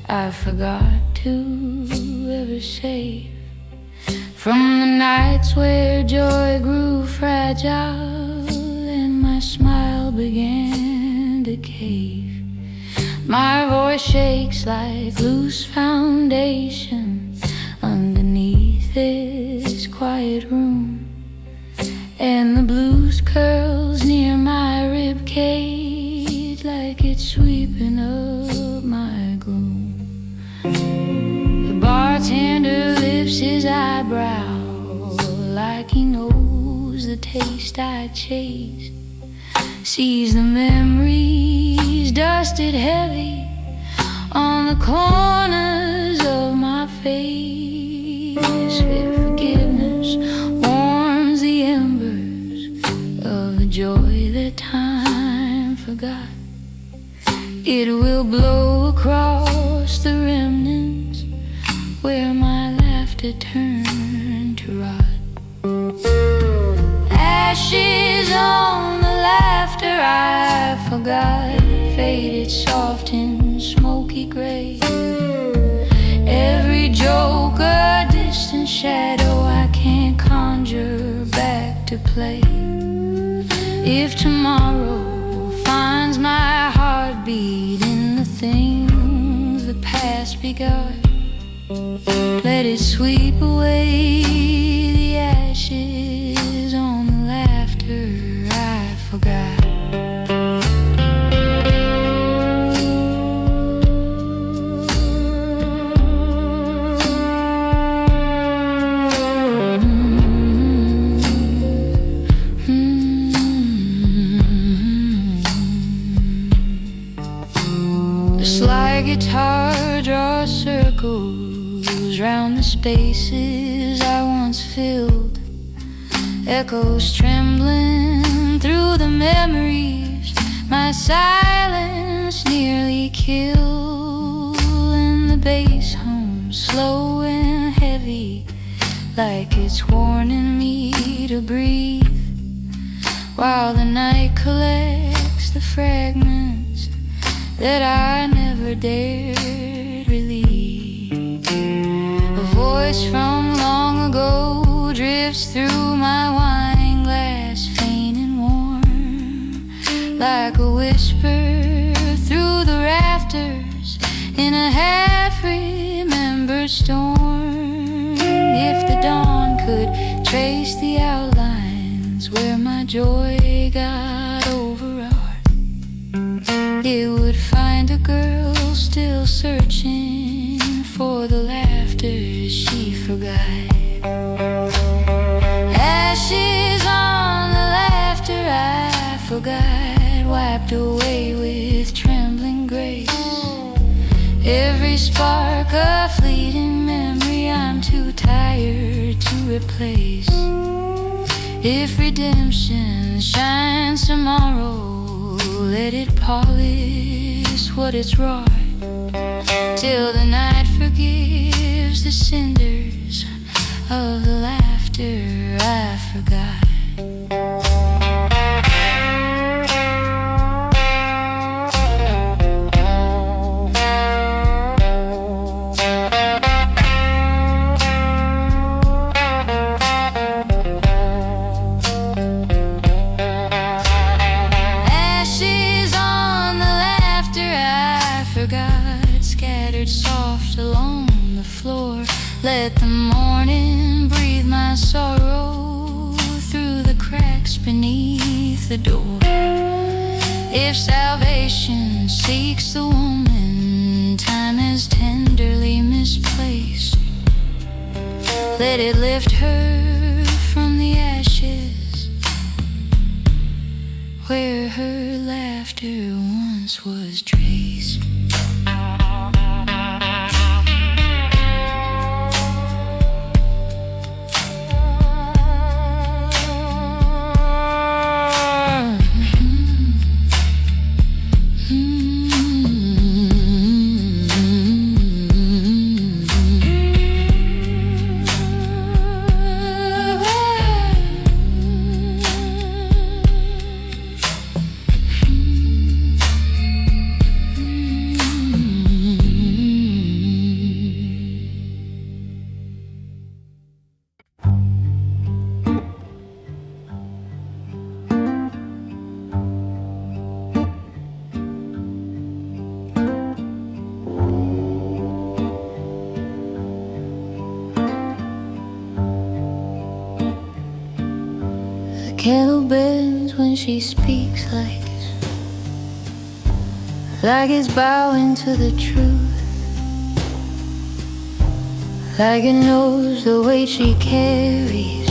I forgot to ever save from the nights where joy grew fragile and my smile began to cave. My voice shakes like loose foundation underneath this quiet room, and the blues curls near my rib cage like it's sweeping up my gloom. The bartender lifts his eyebrow like he knows the taste I chased, sees the memories dusted heavy on the corners of my face. If forgiveness warms the embers of the joy that time forgot, it will blow across the remnants where my laughter turned to rot. Ashes on the laughter I forgot, faded soft in smoky gray. Every joke a distant shadow I can't conjure back to play. If tomorrow finds my heartbeat in the things the past begot, let it sweep away the ashes on the laughter I forgot. The sly guitar draws circles round the spaces I once filled, echoes trembling through the memories my silence nearly killed, and the bass hums slow and heavy like it's warning me to breathe, while the night collects the fragments that I never dared relieve. A voice from long ago drifts through my wine glass, faint and warm, like a whisper through the rafters in a half-remembered storm. If the dawn could trace the outlines where my joy got overwrought, it would find a girl still searching for the laughter she forgot. Ashes on the laughter I forgot, wiped away with trembling grace. Every spark a fleeting memory I'm too tired to replace. If redemption shines tomorrow, let it polish what it's wrought, till the night forgives the cinders of the laughter I forgot. Scattered soft along the floor, let the morning breathe my sorrow through the cracks beneath the door. If salvation seeks the woman time has tenderly misplaced, let it lift her from the ashes where her laughter once was traced. candle bends when she speaks like it's bowing to the truth, like it knows the weight she carries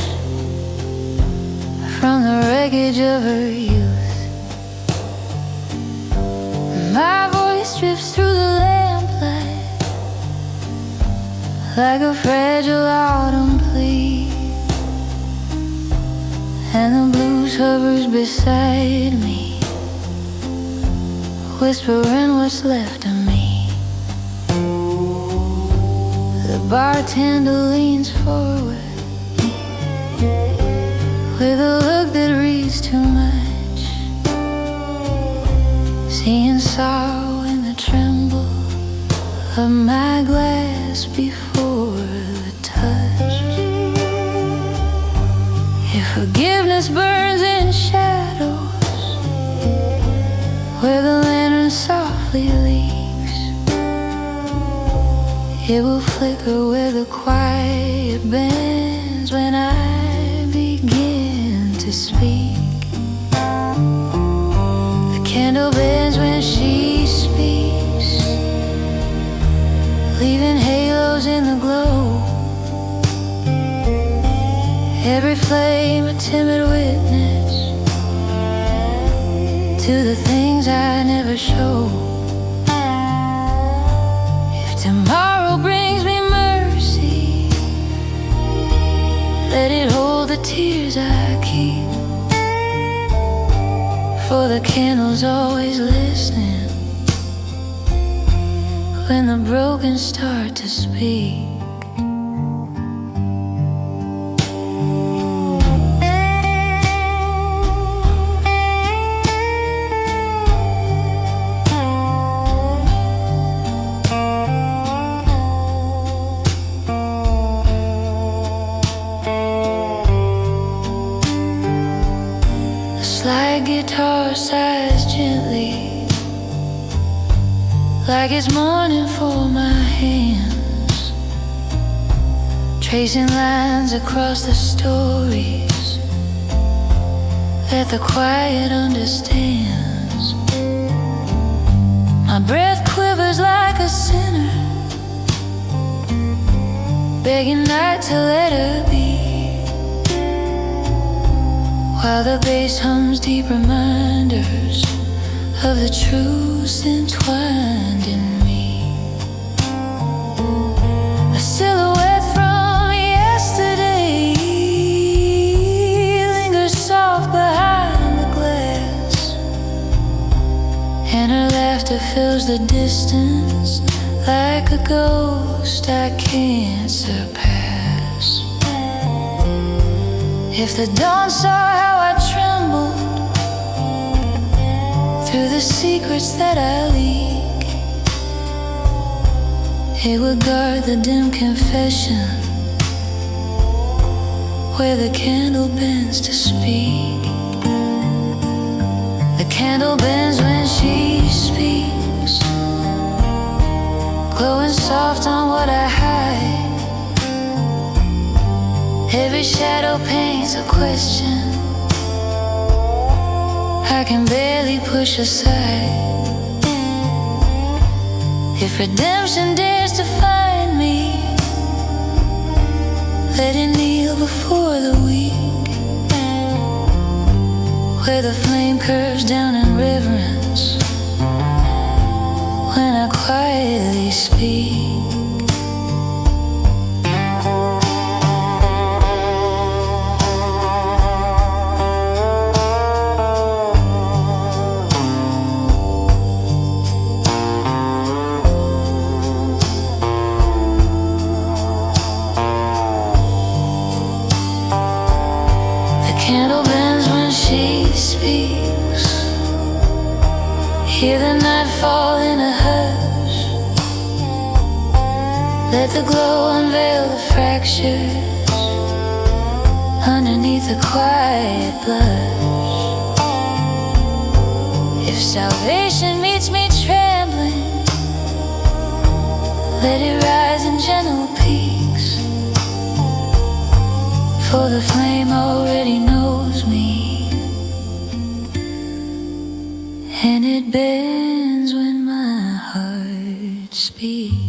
from the wreckage of her youth. My voice drifts through the lamplight like a fragile autumn plea, and the blues hovers beside me, whispering what's left of me. The bartender leans forward with a look that reads too much, seeing sorrow in the tremble of my glass before the touch. If forgiveness burns in shadows where the lantern softly leaks, it will flicker where the quiet bends when I begin to speak. The candle bends when she speaks, leaving halos in the glow. Every flame a timid witness to the things I never show. If tomorrow brings me mercy, let it hold the tears I keep, for the candle's always listening when the broken start to speak. Slide guitar sighs gently, like it's mourning for my hands, tracing lines across the stories that the quiet understands. My breath quivers like a sinner, begging not to let her be, while the bass hums deep reminders of the truths entwined in me. A silhouette from yesterday lingers soft behind the glass, and her laughter fills the distance like a ghost I can't surpass. If the dawn saw how I trembled through the secrets that I leak, it would guard the dim confession where the candle bends to speak. The candle bends when she speaks, glowing soft on what I hide. Every shadow paints a question I can barely push aside. If redemption dares to find me, let it kneel before the weak, where the flame curves down in reverence when I quietly speak. Candle bends when she speaks, hear the night fall in a hush, let the glow unveil the fractures underneath the quiet blush. If salvation meets me trembling, let it rise in gentle peaks, for the flame already knows me. it bends when my heart speaks.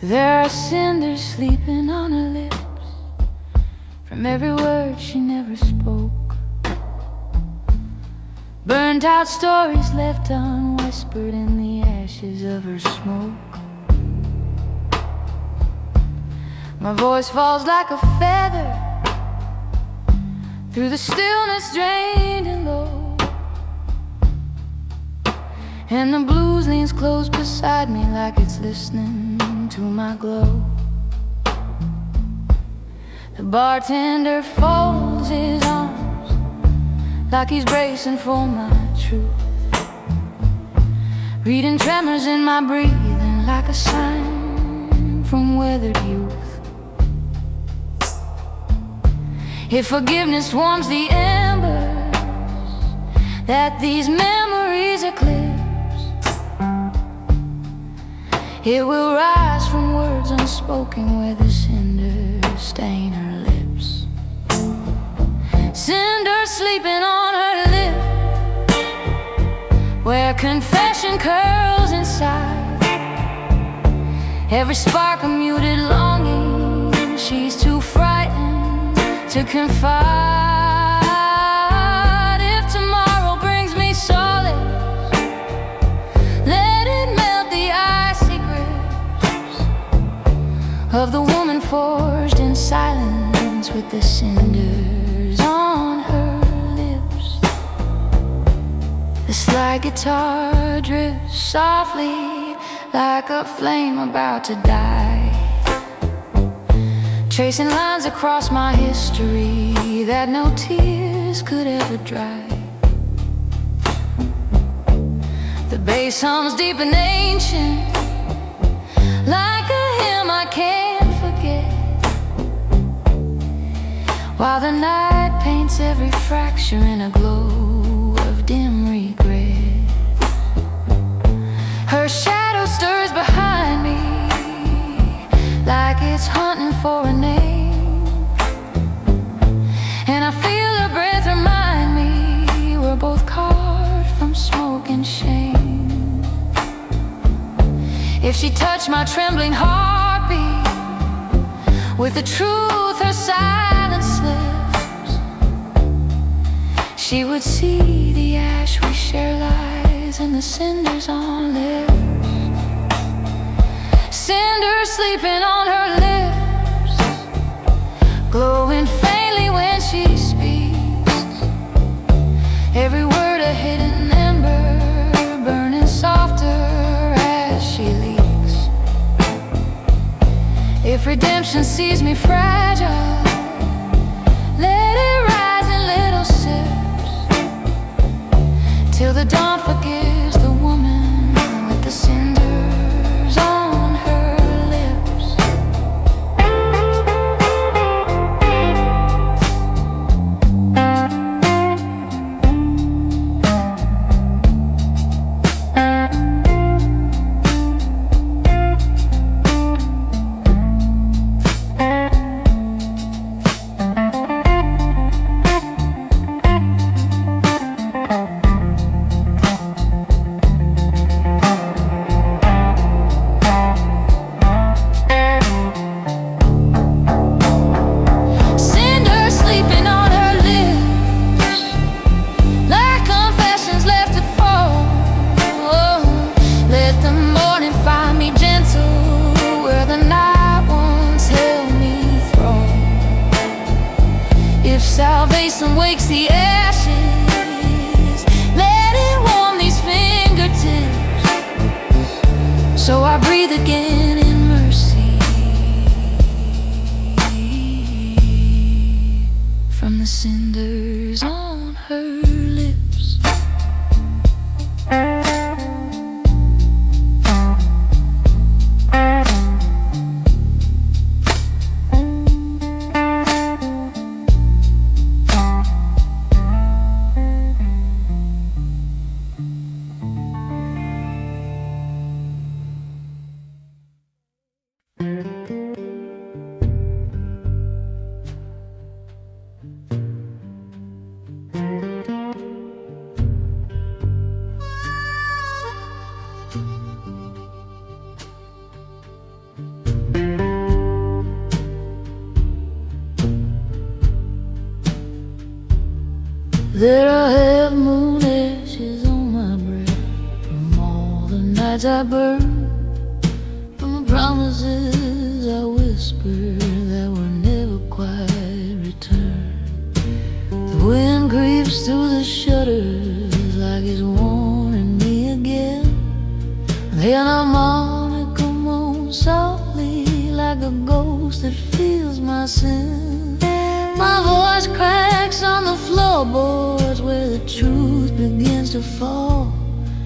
There are cinders sleeping on her lips from every word she never spoke. Burnt out stories left unwhispered in the ashes of her smoke. My voice falls like a feather through the stillness, drained and low, and the blues leans close beside me like it's listening to my glow. The bartender folds his arms like he's bracing for my truth, reading tremors in my breathing like a sign from weathered youth. If forgiveness warms the embers that these memories eclipse, it will rise from words unspoken where the cinders stain her lips. Cinders sleeping on her lip where confession curls inside. Every spark a muted longing, she's too frightened to confide. If tomorrow brings me solace, let it melt the icy of the woman forged in silence with the cinders on her lips. The slide guitar drifts softly like a flame about to die, tracing lines across my history that no tears could ever dry. The bass hums deep and ancient like a hymn I can't forget, while the night paints every fracture in a glow of dim regret. Her shadow stirs behind me like it's hunting for a name, and I feel her breath remind me we're both carved from smoke and shame. If she touched my trembling heartbeat with the truth her silence slips, she would see the ash we share lies in the cinders on lips. Cinders sleeping on her lips, glowing faintly when she speaks. Every word a hidden ember, burning softer as she leaves. If redemption sees me fragile, let it rise in little sips, till the dawn forgives the woman with the cinders on her lips. Salvation wakes the ashes, let it warm these fingertips, so I breathe again in mercy from the cinders on her lips. There are half-moon ashes on my breath from all the nights I burned, from the promises I whispered that were never quite returned. The wind creeps through the shutters like it's warning me again. The harmonica moans softly like a ghost that feels my sin. My voice cracks on the floorboards where the truth begins to fall,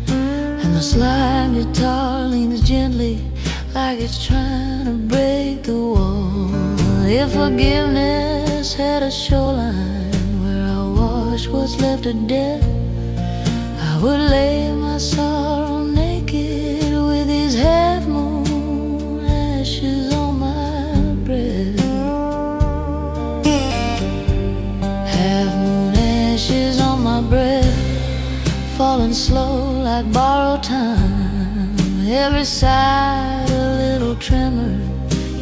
and the slime guitar leans gently like it's trying to break the wall. If forgiveness had a shoreline where I wash what's left of death, I would lay my sorrow naked with these half-moon ashes on my breath. Half-moon ashes on my breath, falling slow like borrowed time. Every sigh a little tremor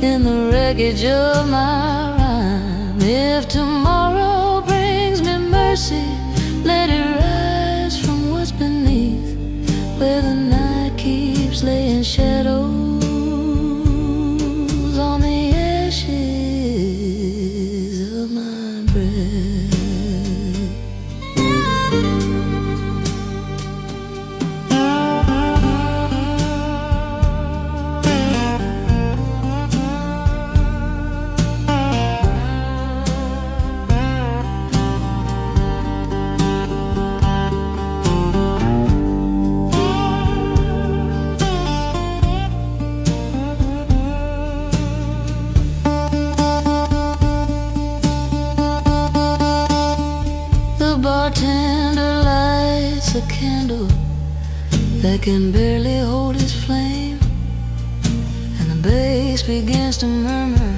in the wreckage of my rhyme. If tomorrow brings me mercy, let it rise from what's beneath, where the night keeps laying shadows on the ashes of my breath. The bartender lights a candle that can barely hold its flame, and the bass begins to murmur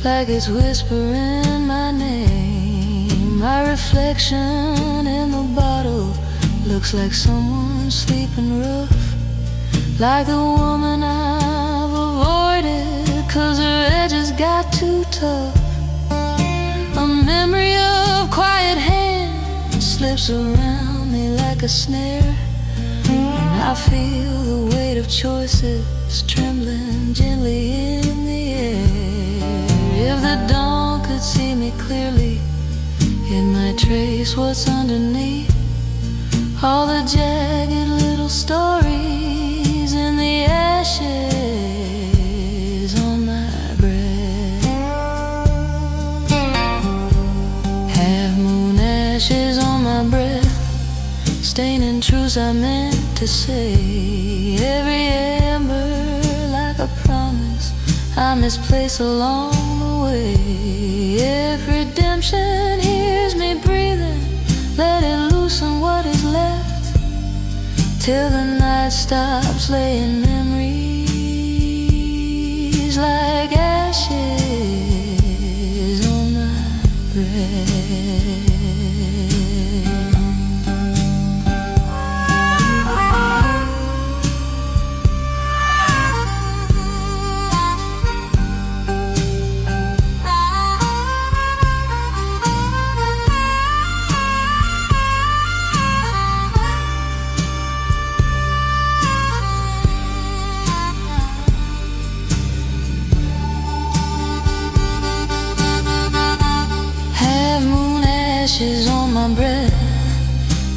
like it's whispering my name. My reflection in the bottle looks like someone sleeping rough, like the woman I've avoided 'cause her edges got too tough. A memory of quiet hands slips around me like a snare, and I feel the weight of choices trembling gently in the air. If the dawn could see me clearly, it might trace what's underneath all the jagged little stories in the ashes on my breath. Half-moon ashes on my breath, staining truths I meant to say. Every ember like a promise I misplace along the way. If redemption hears me breathing, let it loosen what is left, till the night stops laying memories like ashes on my breath. Ashes on my breath,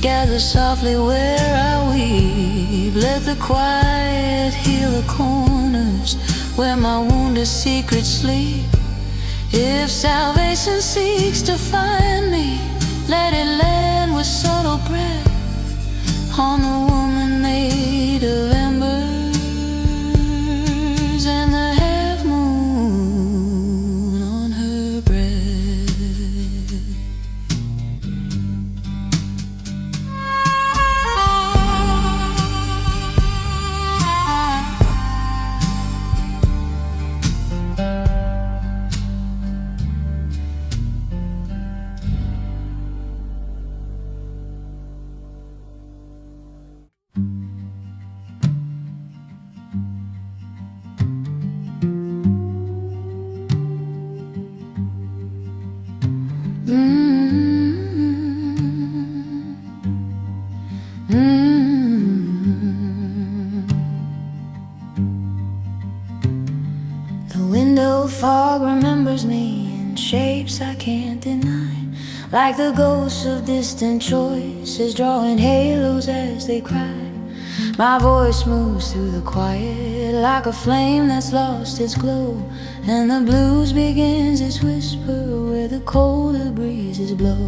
gather softly where I weep. Let the quiet heal the corners where my wounded secrets sleep. If salvation seeks to find me, let it land with subtle breath on the woman made of embers and the half-moon on her breath. shapes I can't deny, like the ghosts of distant choices drawing halos as they cry. My voice moves through the quiet like a flame that's lost its glow, and the blues begins its whisper where the colder breezes blow.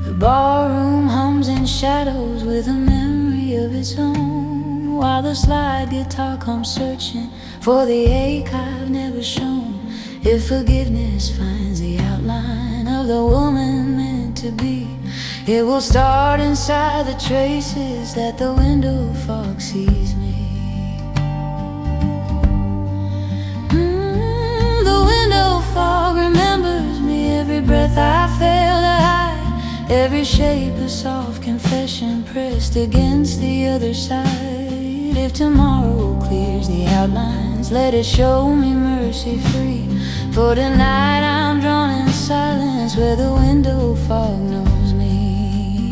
The barroom hums in shadows with a memory of its own, while the slide guitar comes searching for the ache I've never shown. If forgiveness finds the outline of the woman meant to be, it will start inside the traces that the window fog sees me. The window fog remembers me, every breath I fail to hide, every shape a soft confession pressed against the other side. If tomorrow clears the outlines, let it show me mercy free, for tonight I'm drawn in silence where the window fog knows me.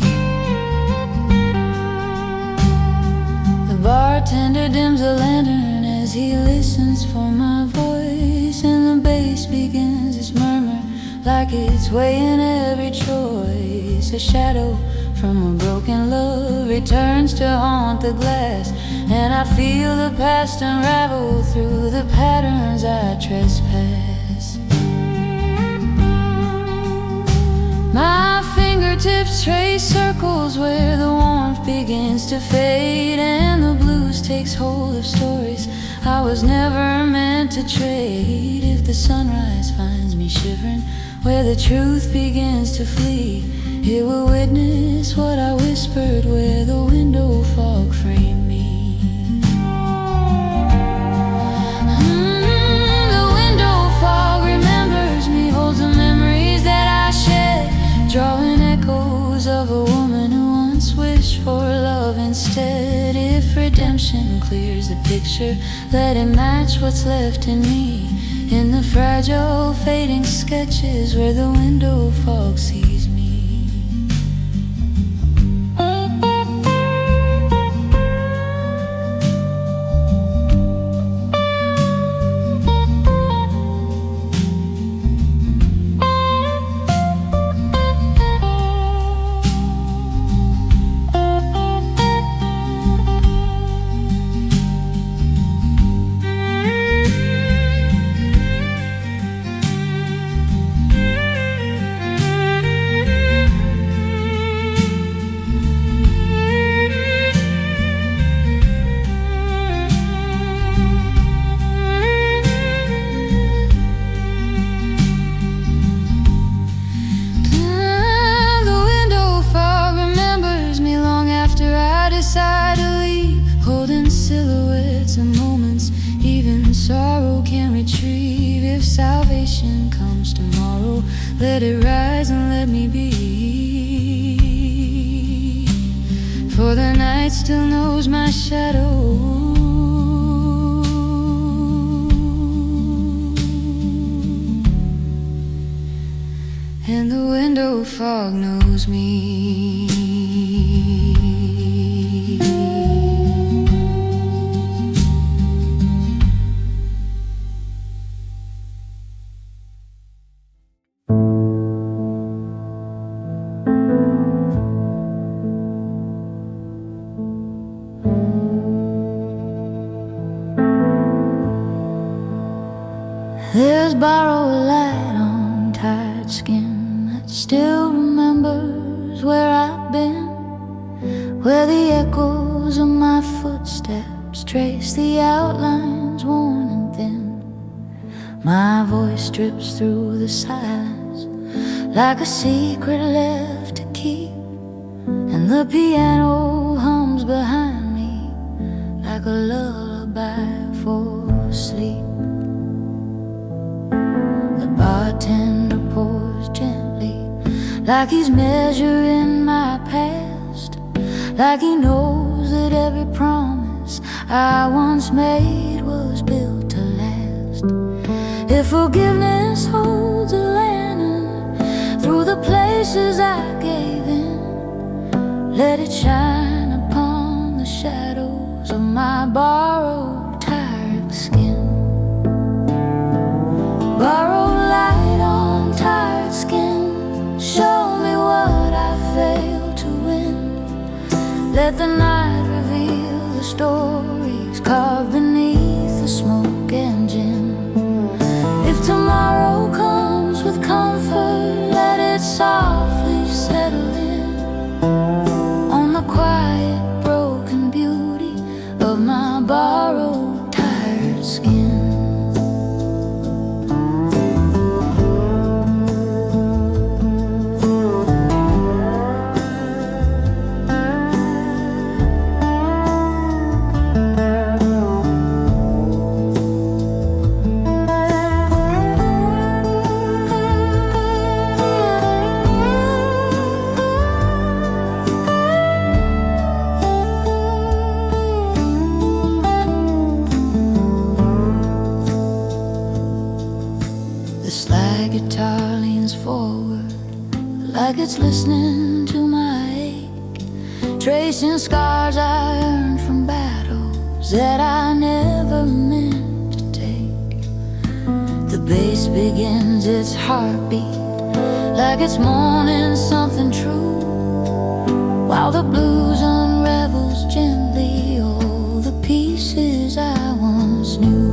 The bartender dims a lantern as he listens for my voice, and the bass begins its murmur like it's weighing every choice. A shadow from a broken love returns to haunt the glass, and I feel the past unravel through the patterns I trespass. My fingertips trace circles where the warmth begins to fade, and the blues takes hold of stories I was never meant to trade. If the sunrise finds me shivering where the truth begins to flee, it will witness what I whispered where the window fog framed me. The window fog remembers me, holds the memories that I shed, drawing echoes of a woman who once wished for love instead. If redemption clears the picture, let it match what's left in me, in the fragile fading sketches where the window fog sees me. Decide to leave, holding silhouettes of moments even sorrow can retrieve. If salvation comes tomorrow, let it rise and let me be, for the night still knows my shadow, and the window fog knows me. There's borrowed light on tired skin that still remembers where I've been, where the echoes of my footsteps trace the outlines worn and thin. My voice drips through the silence like a secret left to keep, and the piano hums behind me like a lullaby for sleep. Bartender pours gently, like he's measuring my past, like he knows that every promise I once made was built to last. If forgiveness holds a lantern through the places I gave in, let it shine upon the shadows of my borrowed tired skin. the night reveal the stories carved beneath the smoke and gin. If tomorrow comes with comfort, let it softly settle in on the quiet, broken beauty of my borrowed, tired skin. The slide guitar leans forward like it's listening to my ache, tracing scars I earned from battles that I never meant to take. The bass begins its heartbeat like it's mourning something true, while the blues unravels gently all the pieces I once knew.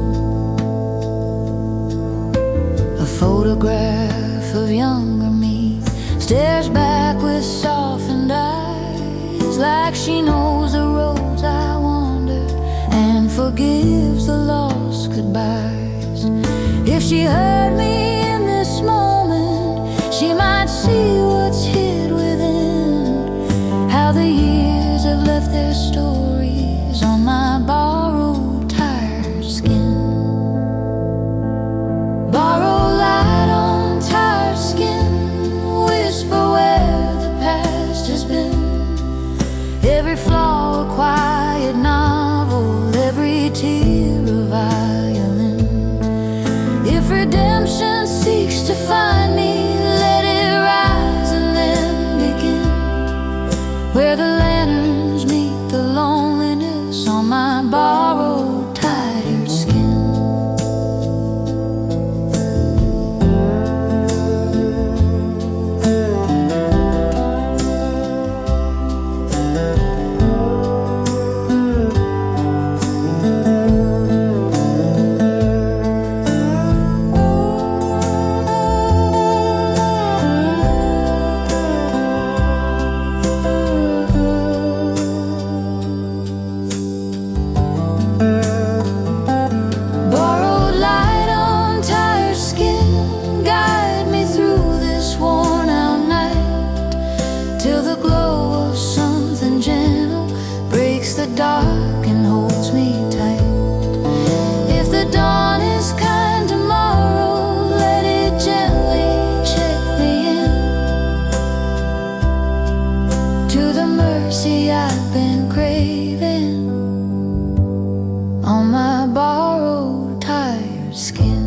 A photograph of younger me stares back with softened eyes, like she knows the roads I wandered and forgives the lost goodbyes. If she heard me in this moment, she might see what's hid within, how the years have left their stories on my borrowed, tired skin. Borrow light on tired skin, whisper where the past has been. Every flaw a quiet novel, every tear a violin. If redemption seeks to find me, let it rise and then begin, where the lanterns meet the loneliness on my borrowed, tired skin. Till the glow of something gentle breaks the dark and holds me tight. If the dawn is kind tomorrow, let it gently check me in to the mercy I've been craving on my borrowed, tired skin.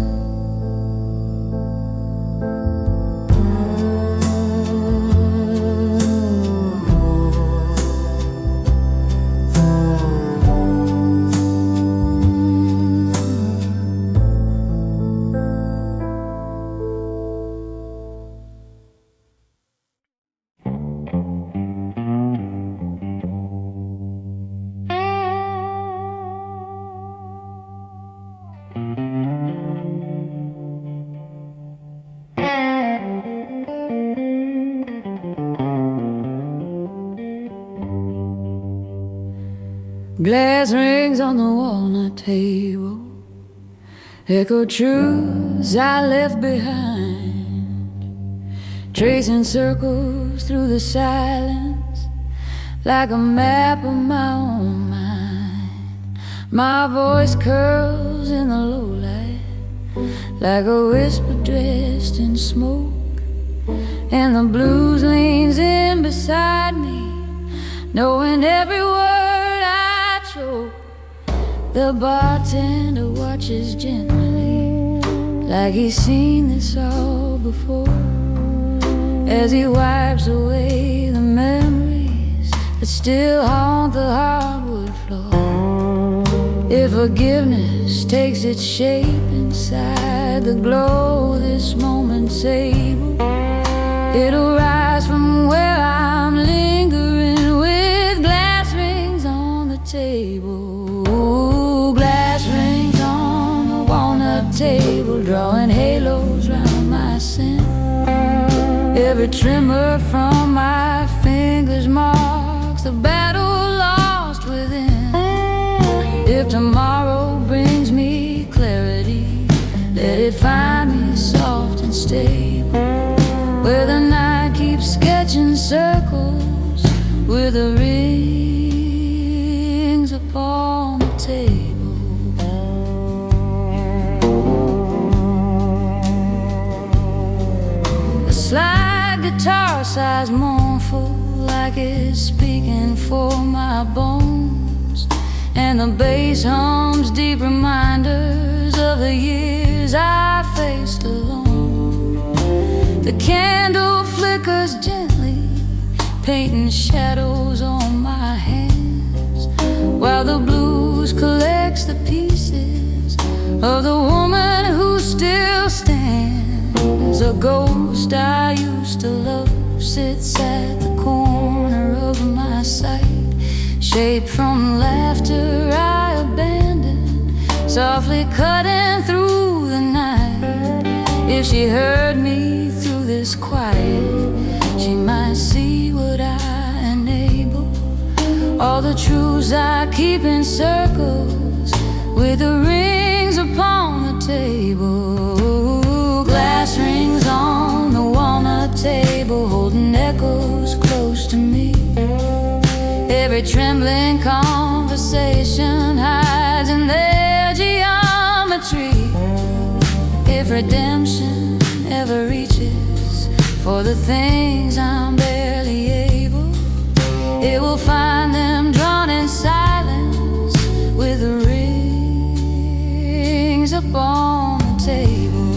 Glass rings on the walnut table echo truths I left behind, tracing circles through the silence like a map of my own mind. My voice curls in the low light like a whisper dressed in smoke, and the blues leans in beside me, knowing every word I choke. The bartender watches gently like he's seen this all before, as he wipes away the memories that still haunt the hardwood floor. If forgiveness takes its shape inside the glow this moment's able, it'll rise from where I'm lingering with glass rings table, drawing halos round my sin. Every tremor from my fingers marks the battle lost within. If tomorrow brings me clarity, let it find me soft and stable, where the night keeps sketching circles with the rings upon the table. A slide guitar sighs mournful, like it's speaking for my bones, and the bass hums deep reminders of the years I faced alone. The candle flickers gently, painting shadows on my hands, while the blues collects the pieces of the woman who still stands. A ghost I used to love sits at the corner of my sight, shaped from laughter I abandoned, softly cutting through the night. If she heard me through this quiet, she might see what I enable, all the truths I keep in circles with the rings upon the table. Glass rings on the walnut table, holding echoes close to me. Every trembling conversation hides in their geometry. If redemption ever reaches for the things I'm barely able, it will find them drawn in silence with the rings upon the table.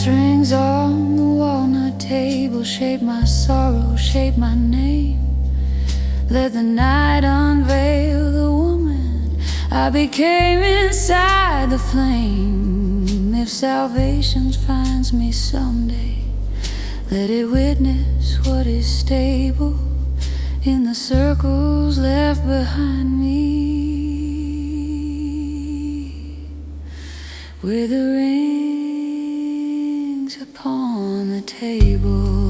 Rings on the walnut table shape my sorrow, shape my name. Let the night unveil the woman I became inside the flame. If salvation finds me someday, let it witness what is stable in the circles left behind me, with the rings upon the table.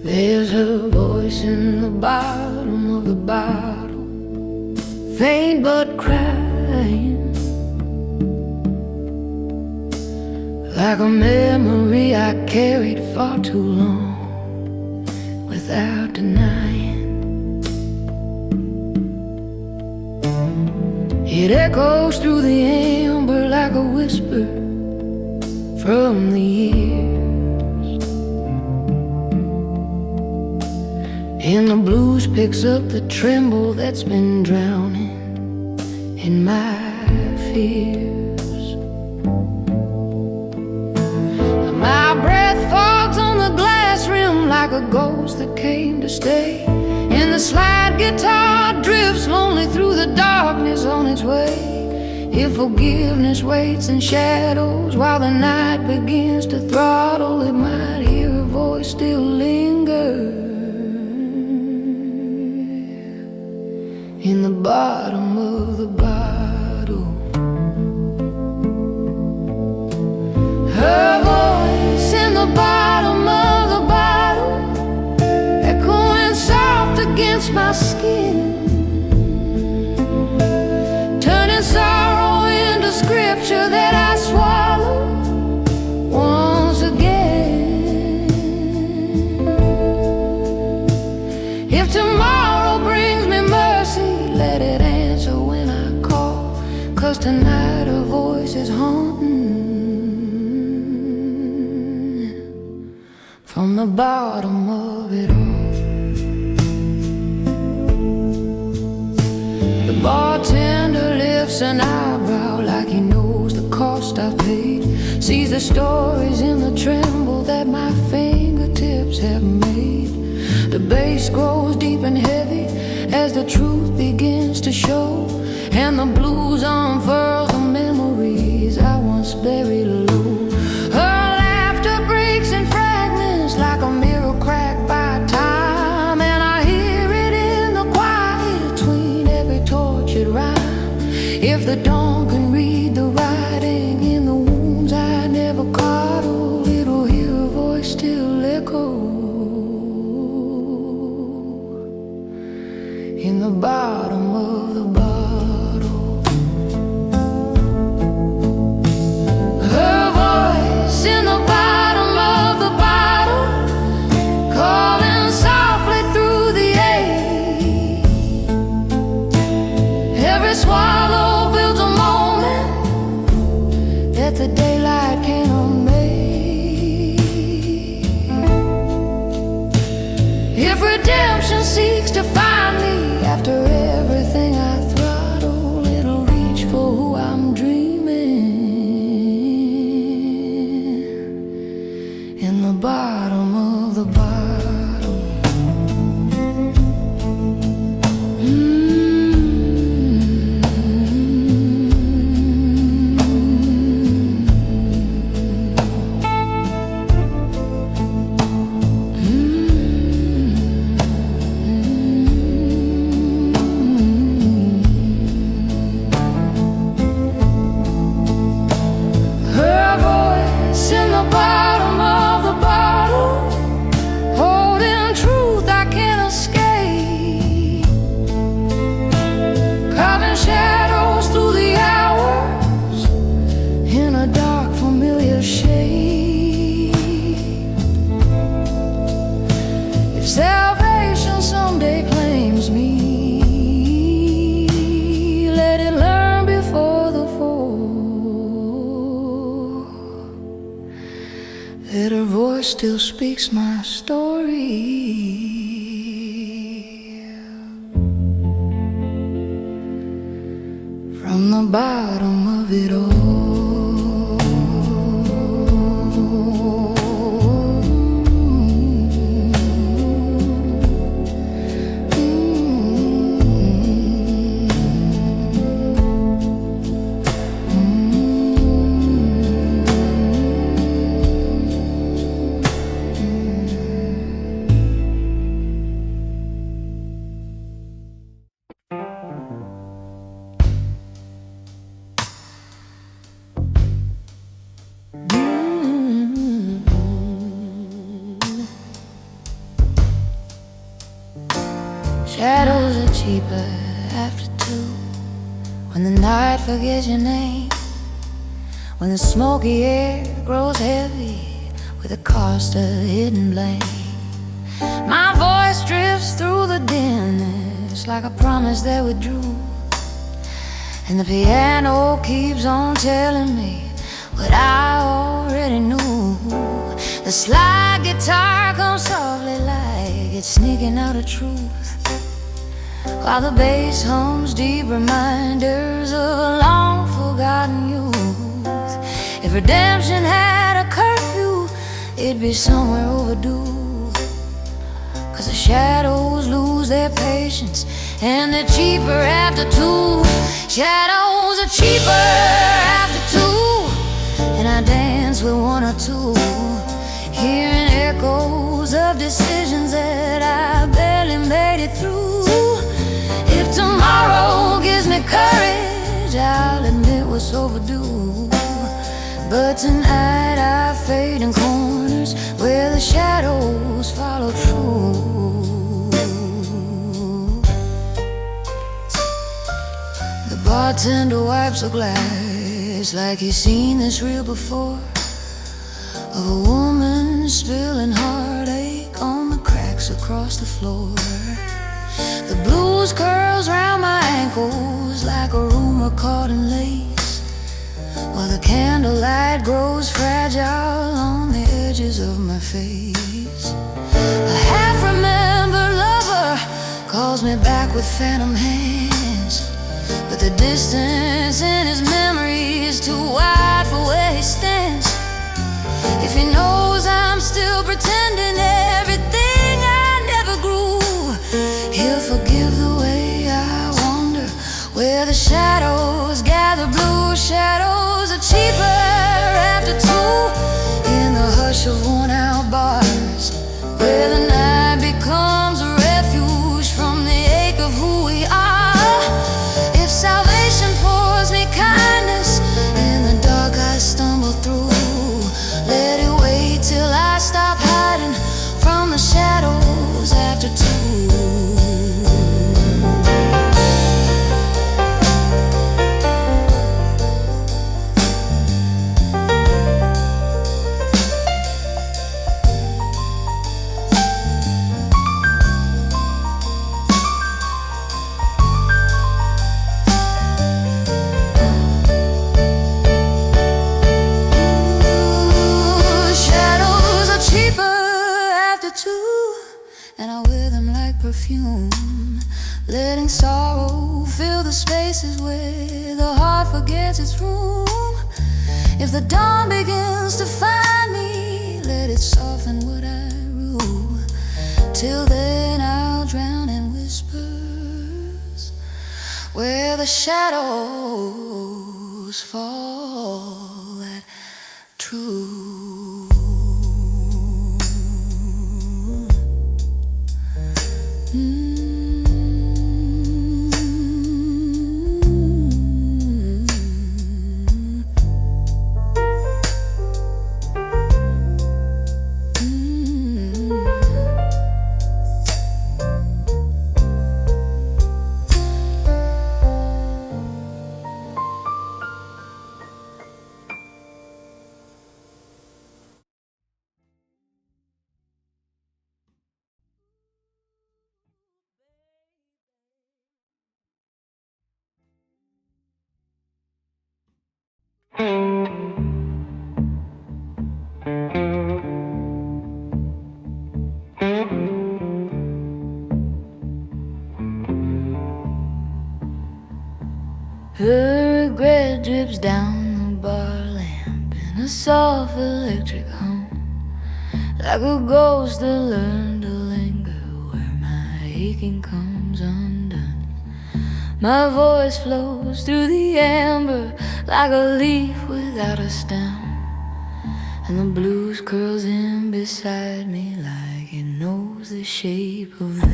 There's a voice in the bottom of the bottle, faint but crying, like a memory I carried far too long without denying. It echoes through the amber like a whisper from the years, and the blues picks up the tremble that's been drowning in my fears. My breath fogs on the glass rim like a ghost that came to stay, and the slide guitar drifts lonely through the darkness on its way. If forgiveness waits in shadows while the night begins to throttle, it might hear a voice still linger in the bottom of the bottle. Her voice from the bottom of it all. The bartender lifts an eyebrow like he knows the cost I paid, sees the stories in the tremble that my fingertips have made. The bass grows deep and heavy as the truth begins to show, and the blues unfurls the memories I once buried low. Her laughter breaks in fragments like a mirror cracked by time, and I hear it in the quiet between every tortured rhyme. If the dawn can read the writing in the wounds I never coddled, it'll hear a voice still echo in the bottom of the bottle. Her voice in the bottom of the bottle, calling softly through the air. Every swallow builds a moment that the daylight cannot make. If redemption seeks to find me after everything I throttle, it'll reach for who I'm dreaming in the bottom of the bottle. Shadows through the hours in a dark familiar shade. If salvation someday claims me, let it learn before the fall that her voice still speaks my story from the bottom of it all. Shadows are cheaper after 2, when the night forgets your name, when the smoky air grows heavy with the cost of hidden blame. My voice drifts through the dimness like a promise that withdrew, and the piano keeps on telling me what I already knew. The slide guitar comes softly like it's sneaking out of truth, while the bass hums deep reminders of a long forgotten youth. If redemption had a curfew, it'd be somewhere overdue, 'cause the shadows lose their patience and they're cheaper after 2. Shadows are cheaper after 2, and I dance with 1 or 2, hearing echoes of decisions that I barely made it through. If tomorrow gives me courage, I'll admit what's overdue, but tonight I fade in corners where the shadows follow through. The bartender wipes a glass like he's seen this reel before, of a woman spilling heartache on the cracks across the floor. The blues curls round my ankles like a rumor caught in lace, while the candlelight grows fragile on the edges of my face. with phantom hands, but the distance in his memory is too wide for where he stands. If he knows I'm still pretending everything I never grew, he'll forgive the way I wander, where the shadows gather blue. Shadows are cheaper after two, in the hush of worn-out bars, where the night becomes a refuge from the ache of who we are. If salvation pours me kindness in the dark I stumble through, let it wait till I stop hiding from the shadows after two. And I wear them like perfume, letting sorrow fill the spaces where the heart forgets its room. If the dawn begins to find me, let it soften what I rue. Till then I'll drown in whispers, where the shadows fall at true. The regret drips down the bar lamp in a soft electric hum, like a ghost that learned to linger where my aching comes undone. My voice flows through the amber like a leaf without a stem, and the blues curls in beside me like it knows the shape of them.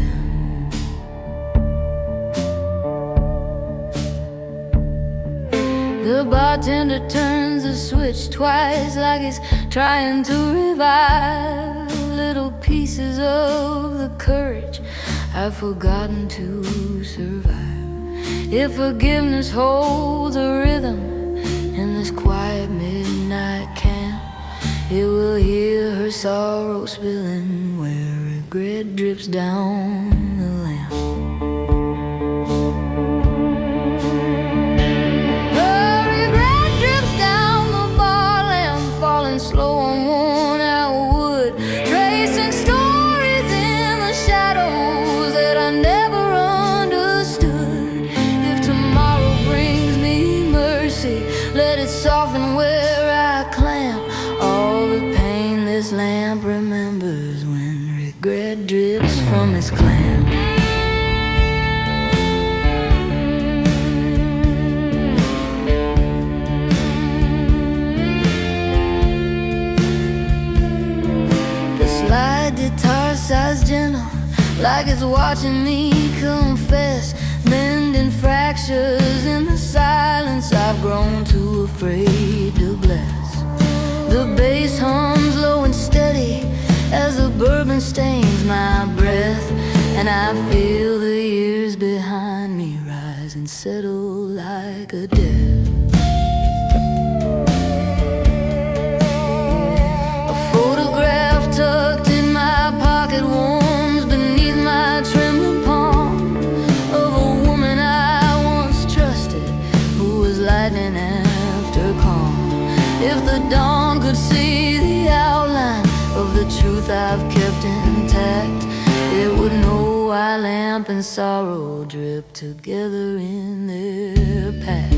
The bartender turns the switch twice, like he's trying to revive little pieces of the courage I've forgotten to survive. If forgiveness holds a rhythm in this quiet midnight camp, it will hear her sorrow spilling where regret drips down the lamp. Slow on worn out wood, tracing stories in the shadows that I never understood. If tomorrow brings me mercy, let it soften where I clamp all the pain this lamp remembers when regret drips from its clamp. Slide guitar size gentle, like it's watching me confess, mending fractures in the silence I've grown too afraid to bless. The bass hums low and steady as the bourbon stains my breath, and I feel the years behind me rise and settle like a death. Tucked in my pocket warms beneath my trembling palm, of a woman I once trusted, who was lightning after calm. If the dawn could see the outline of the truth I've kept intact, it would know while lamp and sorrow drip together in their pact.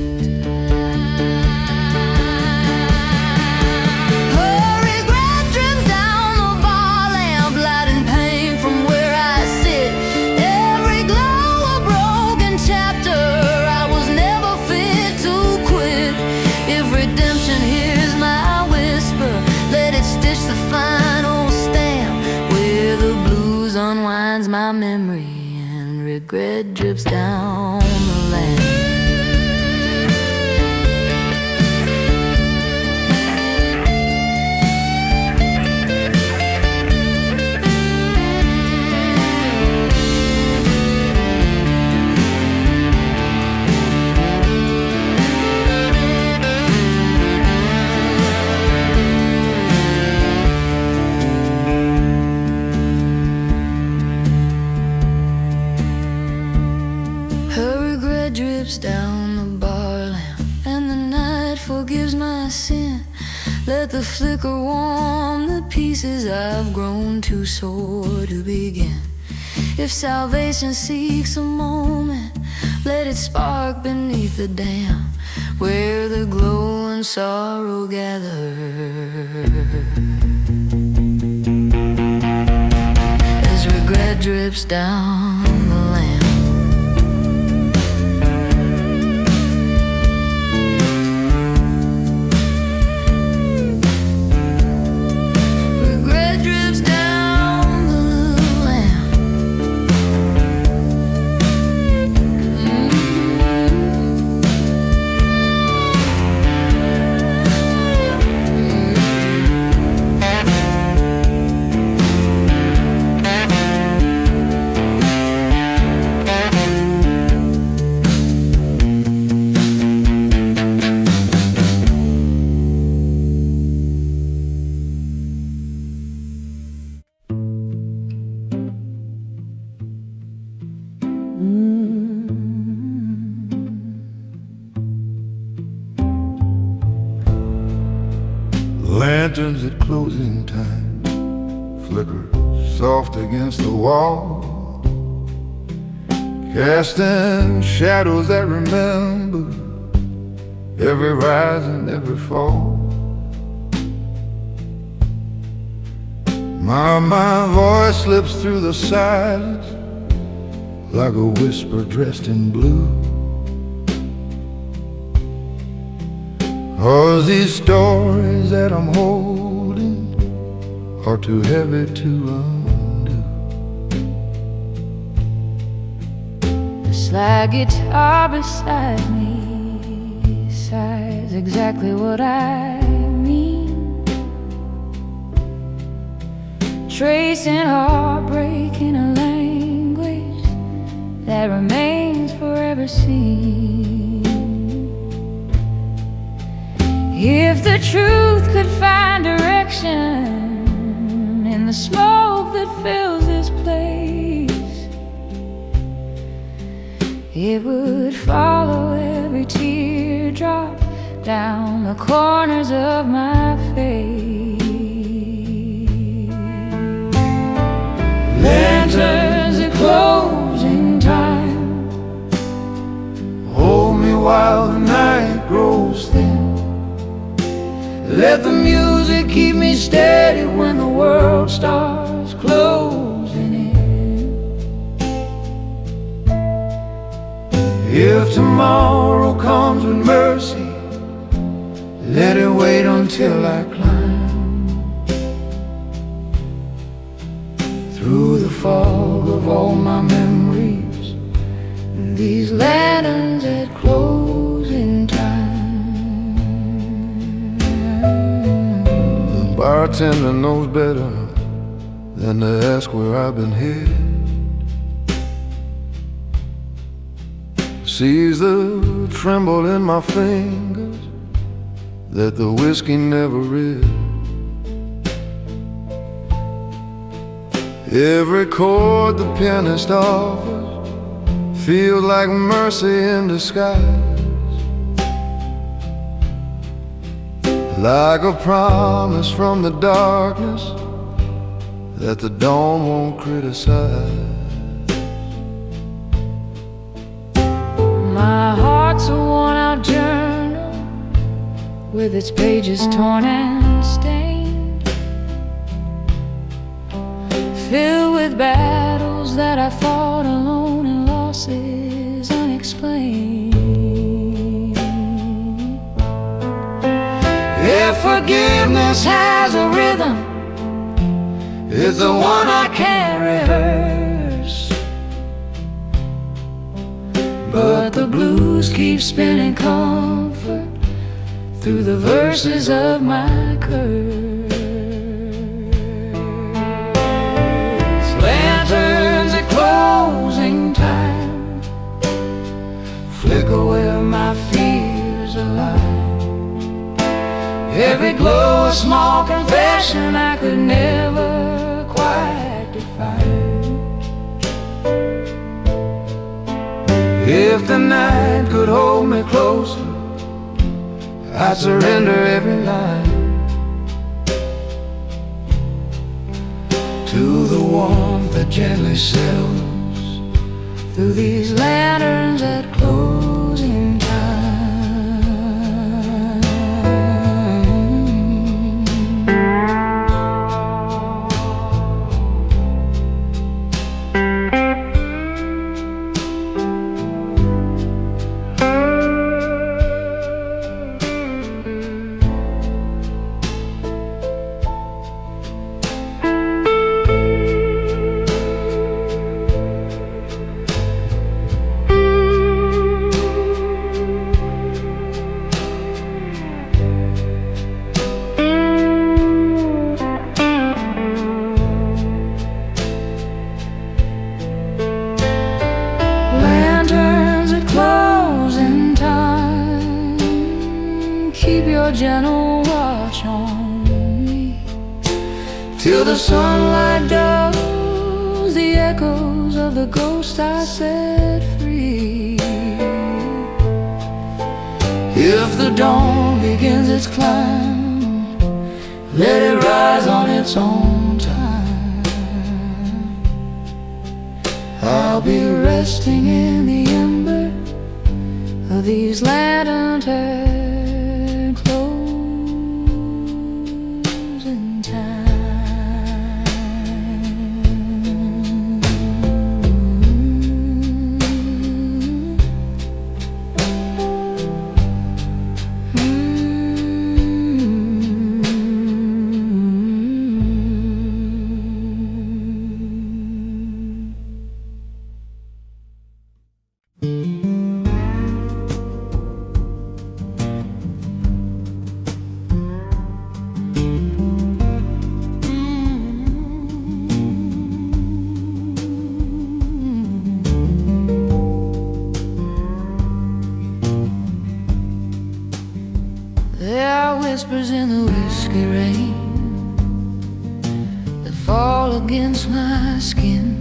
Unwinds my memory and regret drips down the land. Drips down the bar lamp, and the night forgives my sin. Let the flicker warm the pieces I've grown too sore to begin. If salvation seeks a moment, let it spark beneath the dam, where the glow and sorrow gather. As regret drips down the lamp. Lanterns at closing time flicker soft against the wall, casting shadows that remember every rise and every fall. My voice slips through the silence like a whisper dressed in blue. 'Cause these stories that I'm holding are too heavy to undo. The slide guitar beside me sighs exactly what I mean, tracing heartbreak in a language that remains forever seen. If the truth could find direction in the smoke that fills this place, it would follow every teardrop down the corners of my face. Lanterns at closing time, Hold me while the night grows thin. Let the music keep me steady when the world starts closing in. If tomorrow comes with mercy, let it wait until I climb through the fog of all my memories, These lanterns at closing time. bartender knows better than to ask where I've been hid. Sees the tremble in my fingers that the whiskey never rid. Every chord the pianist offers feels like mercy in disguise, like a promise from the darkness that the dawn won't criticize. My heart's a worn-out journal with its pages torn and stained, filled with battles that I fought alone and losses unexplained. If forgiveness has a rhythm, it's the one I can't rehearse. But the blues keep spinning comfort through the verses of my curse. Lanterns at closing time flicker where my fears align. Every glow a small confession I could never quite define. If the night could hold me closer, I'd surrender every line to the warmth that gently settles Through these lanterns at closing time. Keep your gentle watch on me till the sunlight dulls the echoes of the ghost I set free. If the dawn begins its climb, let it rise on its own time. I'll be resting in the ember of these lanterns at closing time. There are whispers in the whiskey rain that fall against my skin,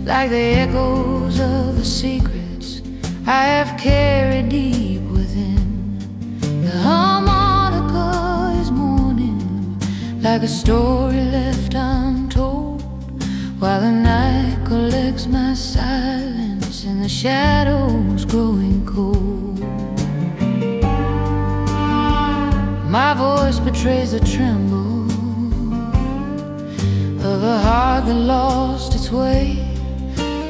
like the echoes of the secrets I have carried deep within. The harmonica is mourning like a story left untold, while the night collects my silence and the shadows growing cold. My voice betrays the tremble of a heart that lost its way,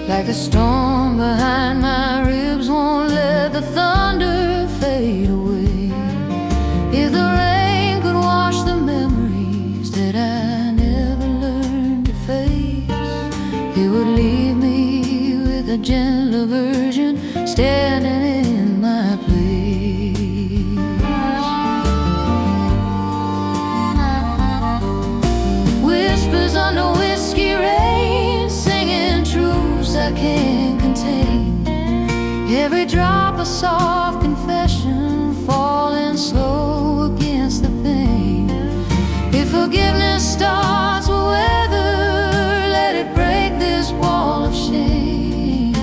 like the storm behind my ribs won't let the thunder fade away. If the rain could wash the memories that I never learned to face, it would leave me with a gentler virgin standing in my place. Under whiskey rain, singing truths I can't contain. Every drop a soft confession, falling slow against the pain. If forgiveness starts with weather, let it break this wall of shame.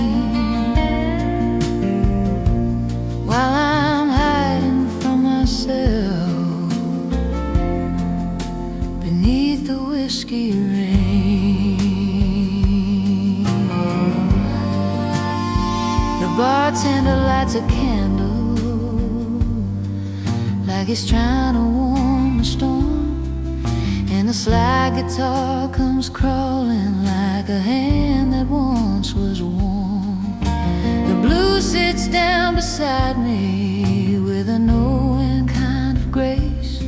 While I'm hiding from myself beneath the whiskey rain. The bartender lights a candle, like he's trying to warm the storm. And the slide guitar comes crawling like a hand that once was warm. The blues sits down beside me with a knowing kind of grace,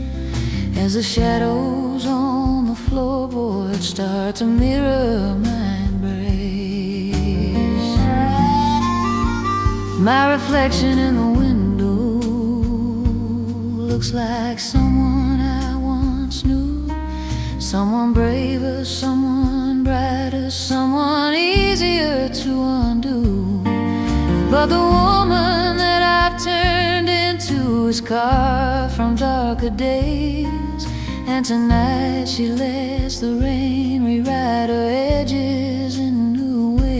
as the shadows on the floorboard start to mirror my embrace. My reflection in the window looks like someone I once knew, someone braver, someone brighter, someone easier to undo. But the woman that I've turned into is carved from darker days, and tonight she lets the rain rewrite her edges in new ways.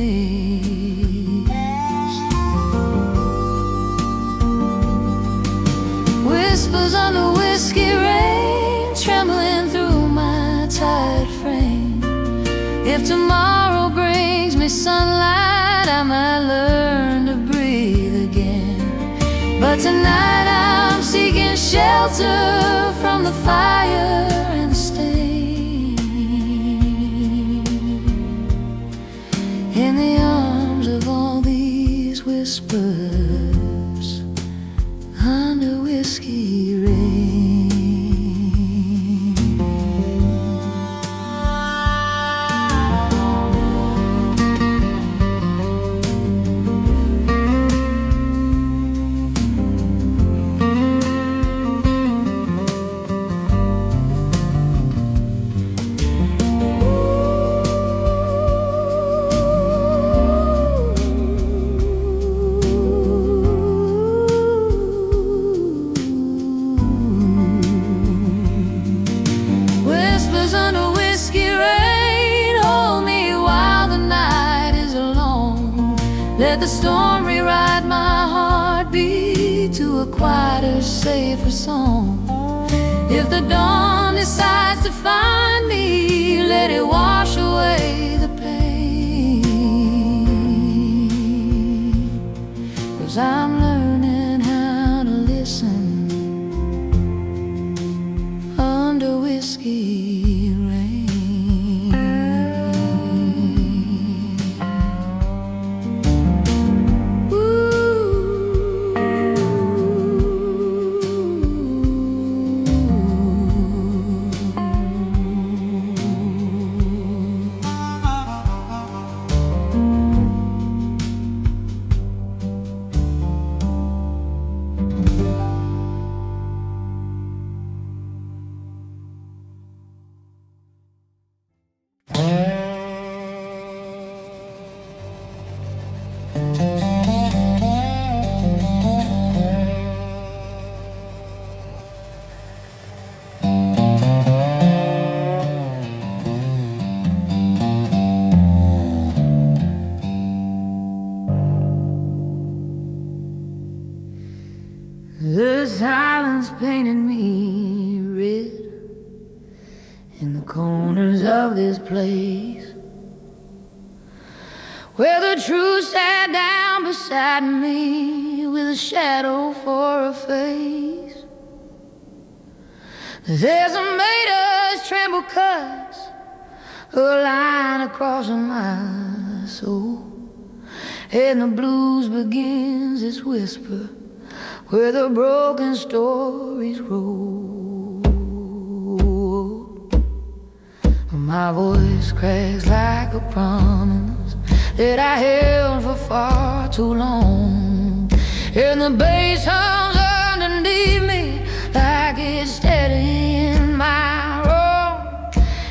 Whispers on the whiskey rain, trembling through my tired frame. If tomorrow brings me sunlight, I might learn to breathe again. But tonight I'm seeking shelter from the fire and the stain, in the arms of all these whispers under whiskey rain. Under whiskey rain, hold me while the night is long. Let the storm rewrite my heartbeat to a quieter, safer song. If the dawn decides to find me, let it wash away the pain. 'Cause I'm learning how to listen under whiskey. The silence painted me red in the corners of this place, where the truth sat down beside me with a shadow for a face. There's a made us tremble cuts, a line across my soul, and the blues begins its whisper where the broken stories roll. My voice cracks like a promise that I held for far too long, and the bass hums underneath me like it's steadying my roll.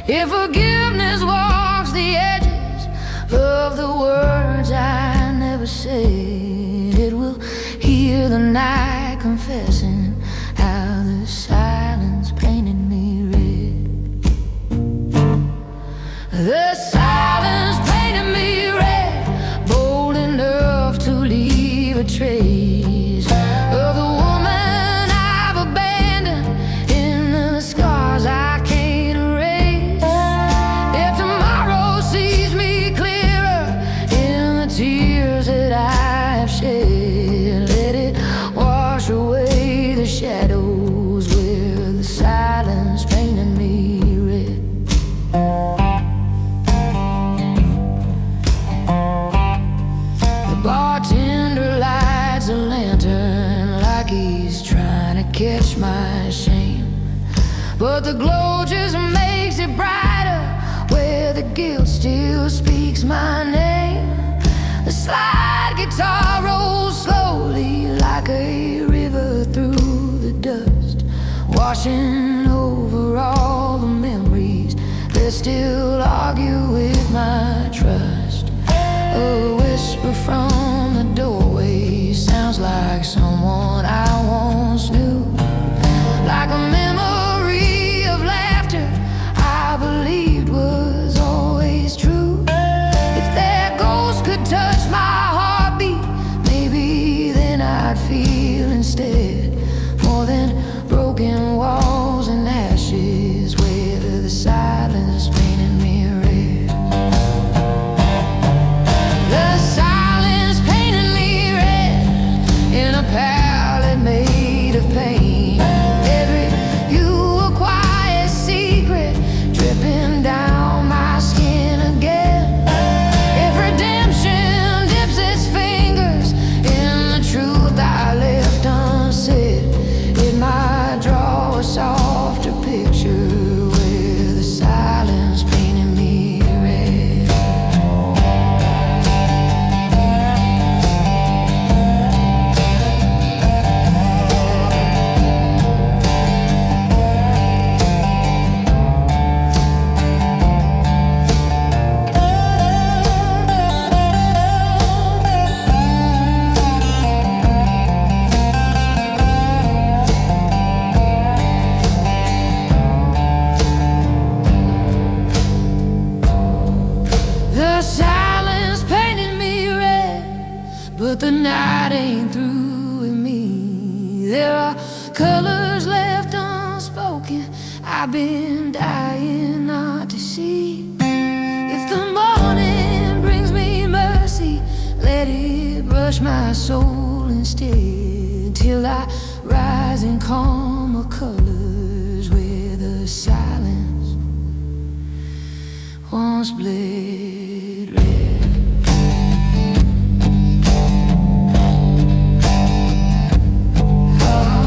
If forgiveness walks the edges of the words I never said, it will hear the night confessing how the silence painted me red. The silence painted me red, bold enough to leave a trace of the woman I've abandoned in the scars I can't erase. If tomorrow sees me clearer in the tears that I have shed, the guilt still speaks my name. The slide guitar rolls slowly like a river through the dust, washing over all the memories that still argue with my trust. A whisper from the doorway sounds like someone I once knew, like a memory of laughter I believed was always true. If that ghost could touch my heartbeat, maybe then I'd feel instead more than broken walls and ashes, where the silence painted me red. The silence painted me red in a palette made of pain. Every hue a quiet secret dripping down my skin again. If redemption dips its fingers in the truth I left unsaid, it might draw a softer picture where the silence painted me red. The silence painted me red, but the night ain't through with me. There are colors left unspoken I've been dying not to see. If the morning brings me mercy, let it brush my soul instead, till I rise in calmer colors where the silence once bled red. Oh.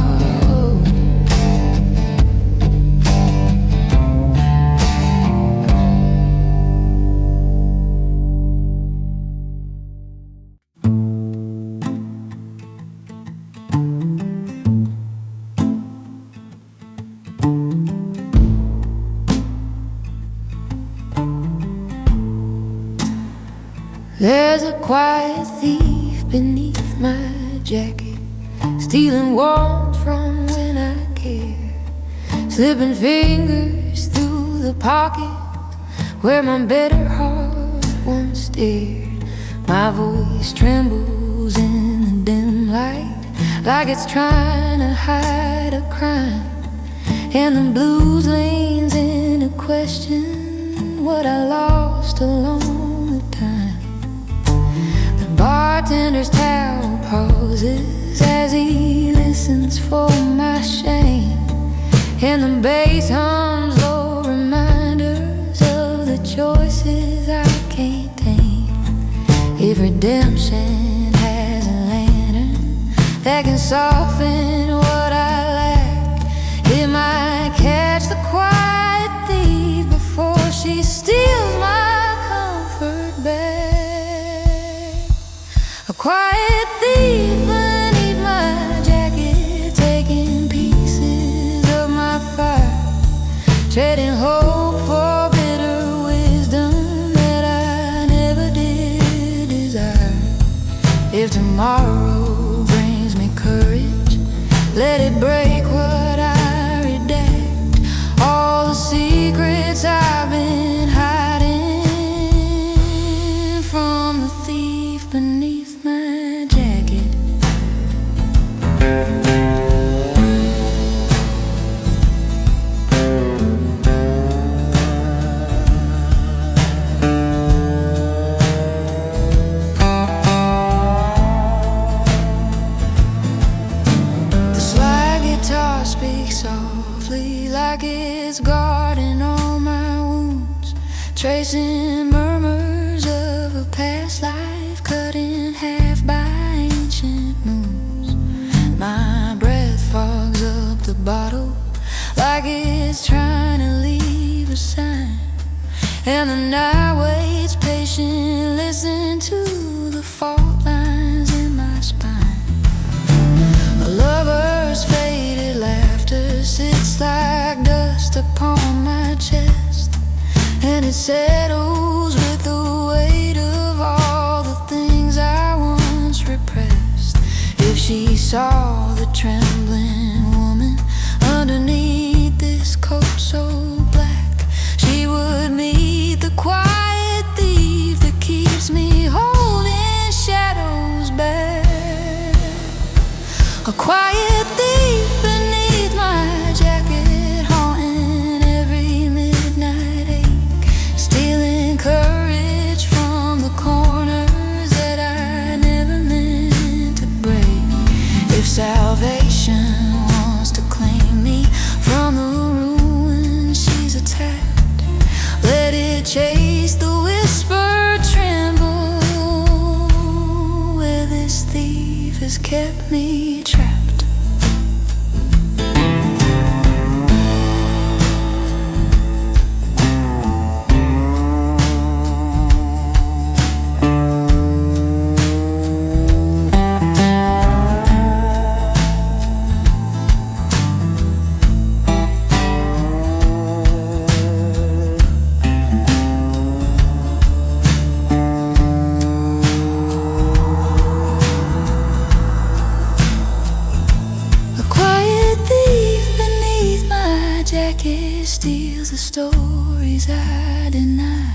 There's a quiet thief beneath my jacket, stealing warmth from when I care, slipping fingers through the pocket where my better heart once stared. My voice trembles in the dim light, like it's trying to hide a crime, and the blues leans in to question what I lost along the time. Bartender's towel pauses as he listens for my shame, and the bass hums low reminders of the choices I can't tame. If redemption has a lantern that can soften what I lack, it might catch the quiet thief before she steals my comfort back. A quiet thief beneath my jacket, taking pieces of my fire, trading hope for bitter wisdom that I never did desire. If tomorrow brings me courage, let it break what I redact, all the secrets I've been hiding from the thief beneath my jacket. The slide guitar speaks softly, like it's guarding all my wounds, tracing murmurs of a past life cut in half by ancient moons. My breath fogs up the bottle like it's trying to leave a sign, and the night waits patient. Listen to the fault lines in my spine. A lover's faded laughter sits like dust upon my chest, and it settles with the weight of all the things I once repressed. If she saw the trembling woman underneath this coat so black, she would meet the quiet thief that keeps me holding shadows back. A quiet thief beneath my jacket, haunting every midnight ache, stealing courage from the corners that I never meant to break. If salvation wants to claim me from the ruin she's attacked, let it chase the whisper tremble where this thief has kept me trapped. Jacket steals the stories I deny,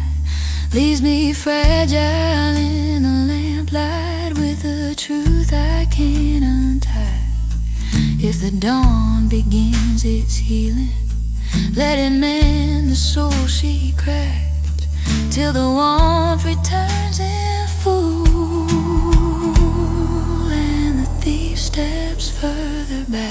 leaves me fragile in the lamplight with a truth I can't untie. If the dawn begins its healing, let it mend the soul she cracked, till the warmth returns in full and the thief steps further back.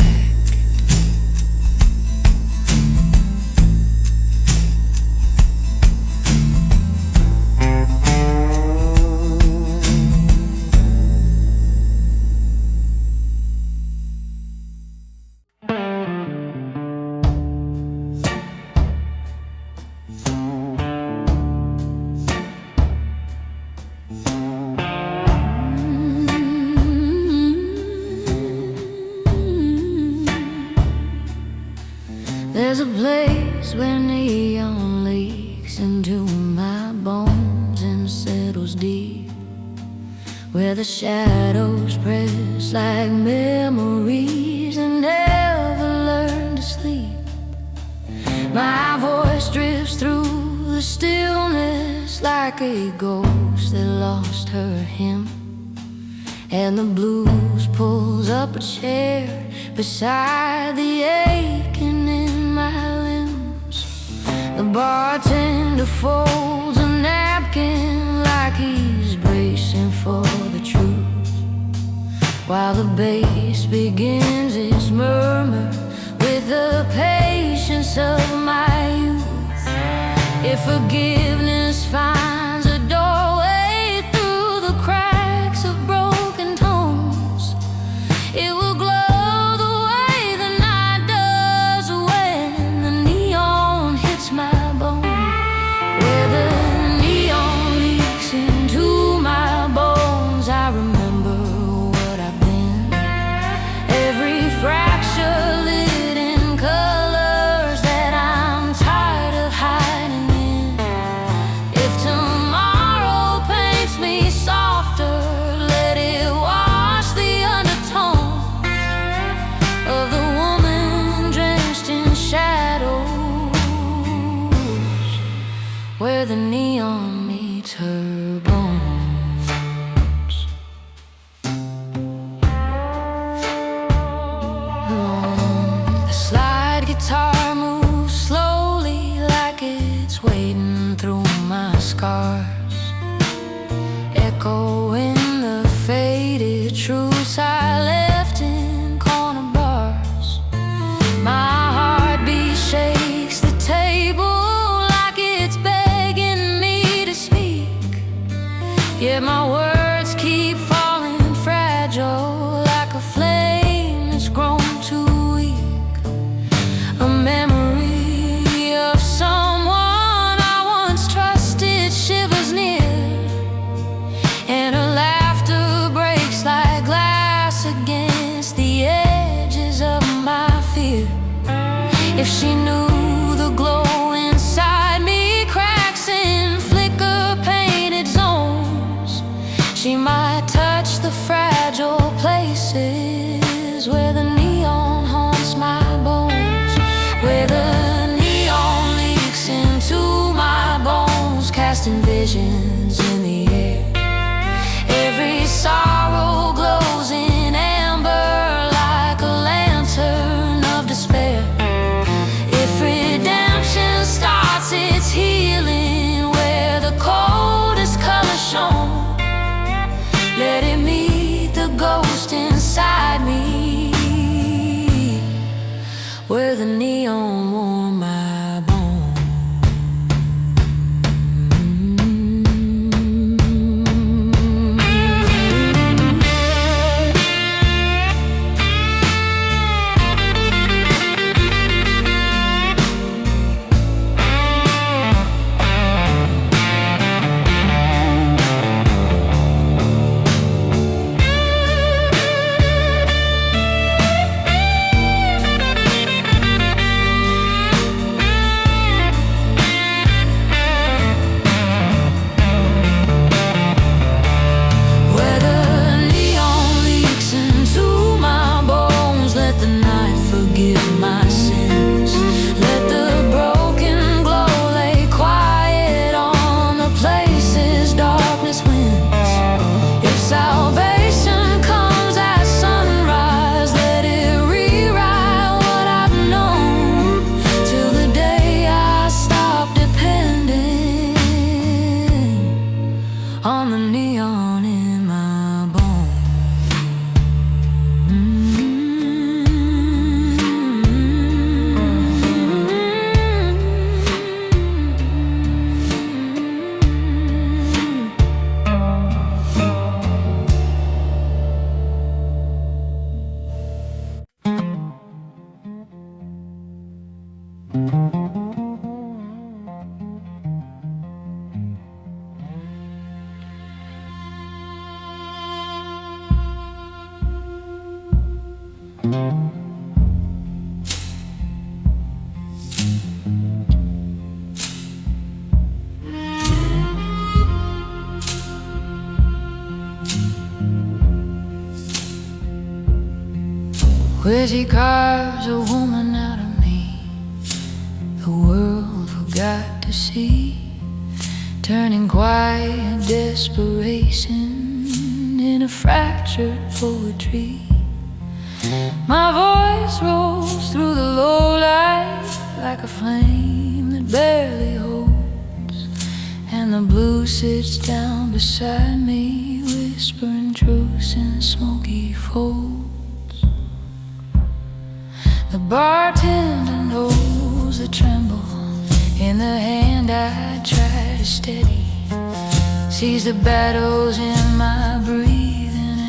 There's a place where neon leaks into my bones and settles deep, where the shadows press like memories and never learn to sleep. My voice drifts through the stillness like a ghost that lost her hymn, and the blues pulls up a chair beside the aching in my limbs. The bartender folds a napkin like he's bracing for the truth, while the bass begins its murmur with the patience of my youth. If forgiveness finds a doorway through the cracks of broken tones, it will glow the way the night does when the neon hits my bone. Where the neon leaks into my bones, I remember what I've been. Every fracture lit in colors that I'm tired of hiding in. If tomorrow paints me softer, let it wash the undertones of the woman drenched in shadows, where the neon meets her bones. The slide guitar moves slowly like it's wading through my scars, echoing the faded truths I left in corner bars. My heartbeat shakes the table like it's begging me to speak, yet my words keep falling fragile like a flame that's grown too weak. A memory of someone I once trusted, visions in the air. Every sorrow glows in amber like a lantern of despair. If redemption starts its healing where the coldest color shone, let it meet the ghost inside me, where the neon warmed my bones. On the neon in my bones. Whiskey carves a woman out of me, the world forgot to see, turning quiet desperation in a fractured poetry. My voice rolls through the low light like a flame that barely holds, and the blue sits down beside me, whispering truths in smoky folds. The bartender knows the tremble in the hand I try to steady, sees the battles in my breathing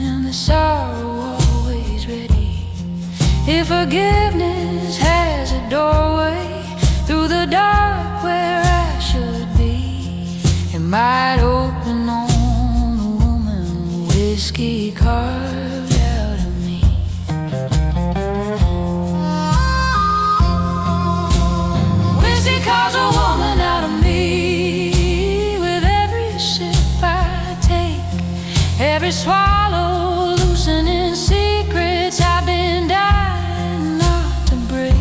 and the sorrow always ready. If forgiveness has a doorway through the dark where I should be, it might open on the woman whiskey carved out of me. Whiskey carves a woman out of me with every sip I take, every swallow loosening secrets I've been dying not to break.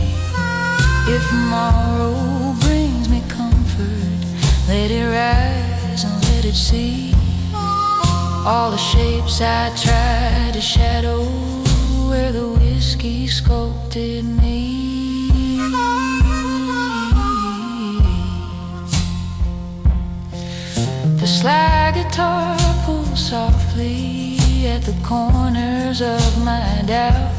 If tomorrow brings me comfort, let it rise and let it see all the shapes I tried to shadow where the whiskey sculpted me. The slide guitar pulls softly at the corners of my doubt,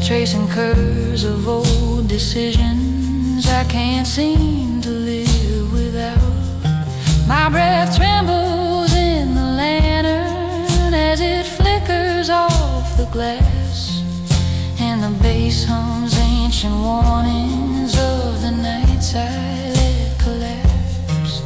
tracing curves of old decisions I can't seem to live without. My breath trembles in the lantern as it flickers off the glass, and the bass hums ancient warnings of the nights I let collapse.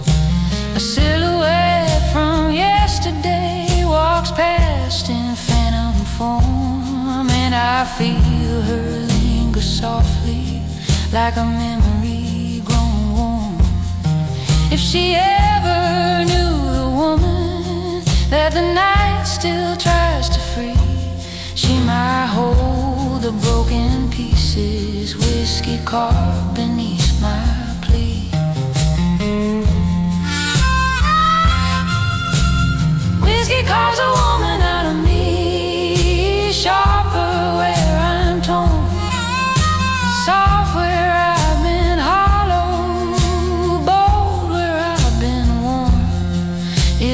A silhouette from yesterday walks past in phantom form, and I feel her linger softly like a memory grown warm. If she ever knew the woman that the night still tries to free, she might hold the broken pieces whiskey carved beneath my plea.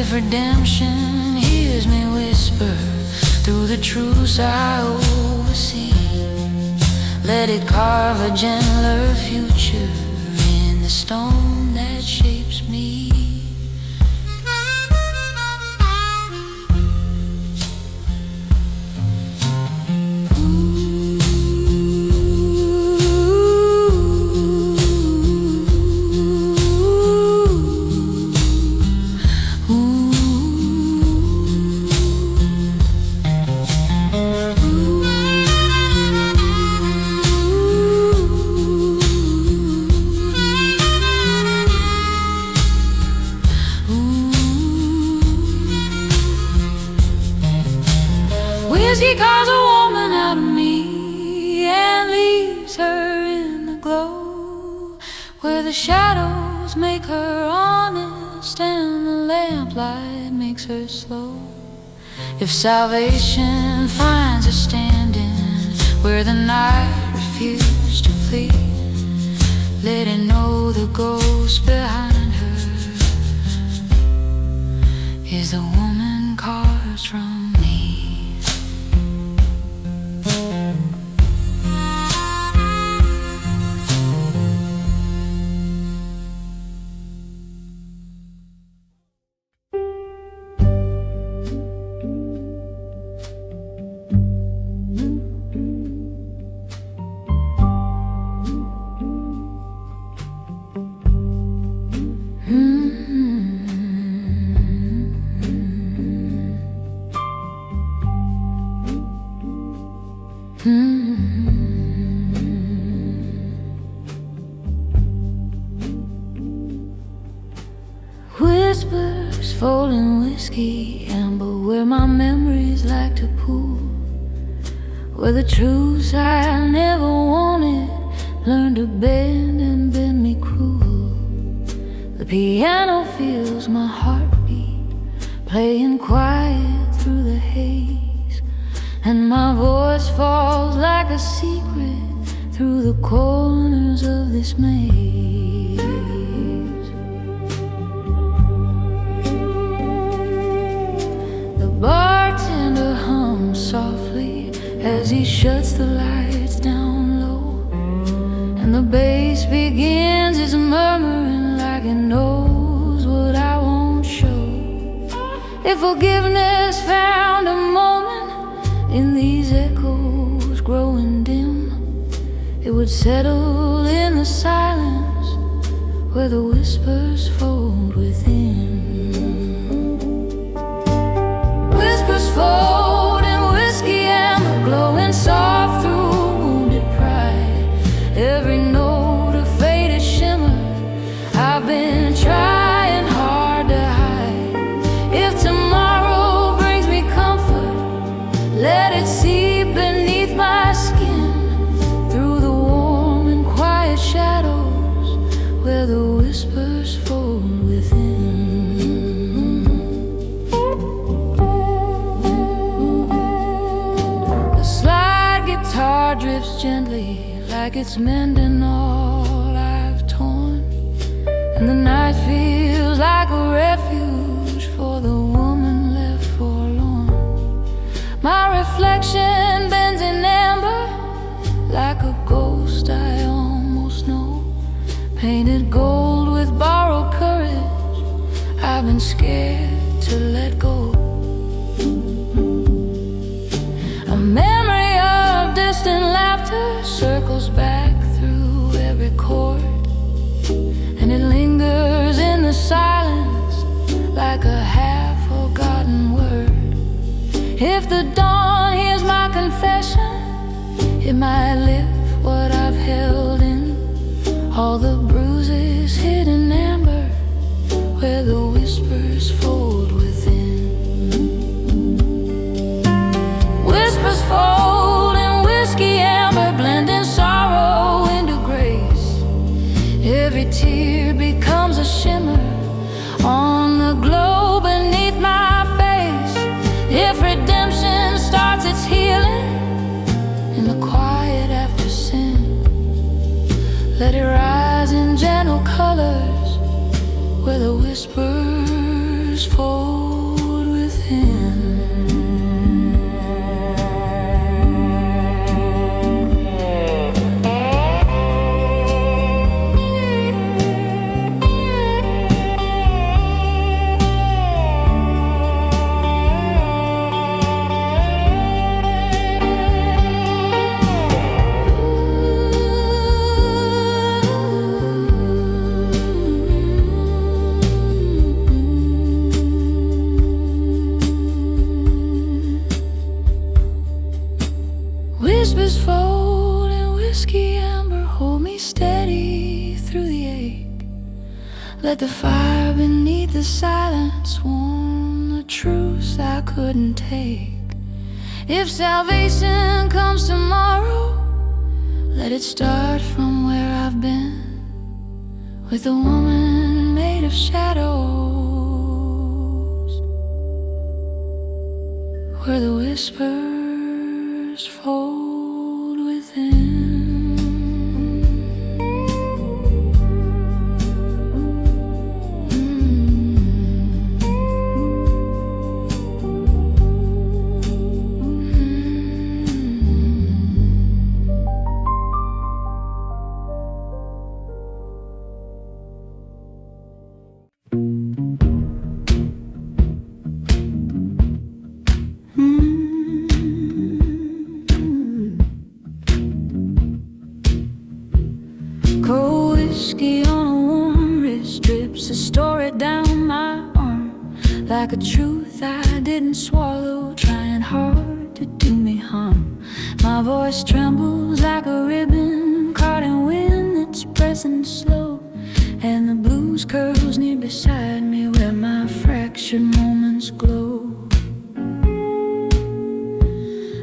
if redemption hears me whisper through the truths I oversee, let it carve a gentler future in the stone that shapes me. Whiskey calls a woman out of me and leaves her in the glow, where the shadows make her honest and the lamplight makes her slow. If salvation finds her standing where the night refused to flee, let it know the ghost behind her is the woman carved from me. Whispers falling whiskey amber, where my memories like to pool, where the truths I never wanted learned to bend and bend me cruel. The piano feels my heartbeat, playing quiet through the haze, and my voice falls like a secret through the corners of this maze. The bartender hums softly as he shuts the lights down low, and the bass begins its murmuring like it knows what I won't show. If forgiveness found a moment in these echoes growing dim, it would settle in the silence where the whispers fold within. Whispers fold in whiskey amber, glowing soft through wounded pride. Every note a faded shimmer I've been trying hard to hide. If tomorrow brings me comfort, let it seep beneath my skin, through the warm and quiet shadows where the whispers fold within. The slide guitar drifts gently like it's mending all I've torn, and the night feels like a refuge for the woman left forlorn. My reflection bends in amber like a ghost I almost know, painted gold with borrowed courage I've been scared to let go. A memory of distant laughter circles back through every chord, and it lingers in the silence like a half-forgotten word. If the dawn hears my confession, it might lift what I've held in, all the bruises hidden amber where the whispers fold within. Whispers fold in whiskey amber, blending sorrow into grace. Every tear becomes a shimmer on the glow beneath my face. If redemption starts its healing in the quiet after sin, let it rise in gentle colors where the whispers whispers fold within. Whispers fold in whiskey amber, hold me steady through the ache. Let the fire beneath the silence warm the truths I couldn't take. If salvation comes tomorrow, let it start from where I've been, with a woman made of shadows, where the whispers fold within. Cold whiskey on a warm wrist drips a story down my arm, like a truth I didn't swallow, trying hard to do me harm. My voice trembles like a ribbon caught in wind that's pressing slow, and the blues curls near beside me where my fractured moments glow.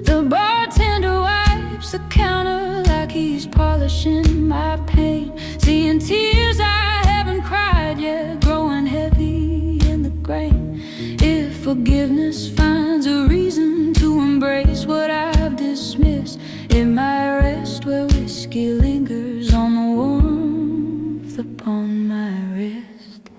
The bartender wipes the counter like he's polishing my pain, seeing tears I haven't cried yet, growing heavy in the grain. If forgiveness finds a reason to embrace what I've dismissed, it might rest where whiskey lingers on the warmth upon my wrist.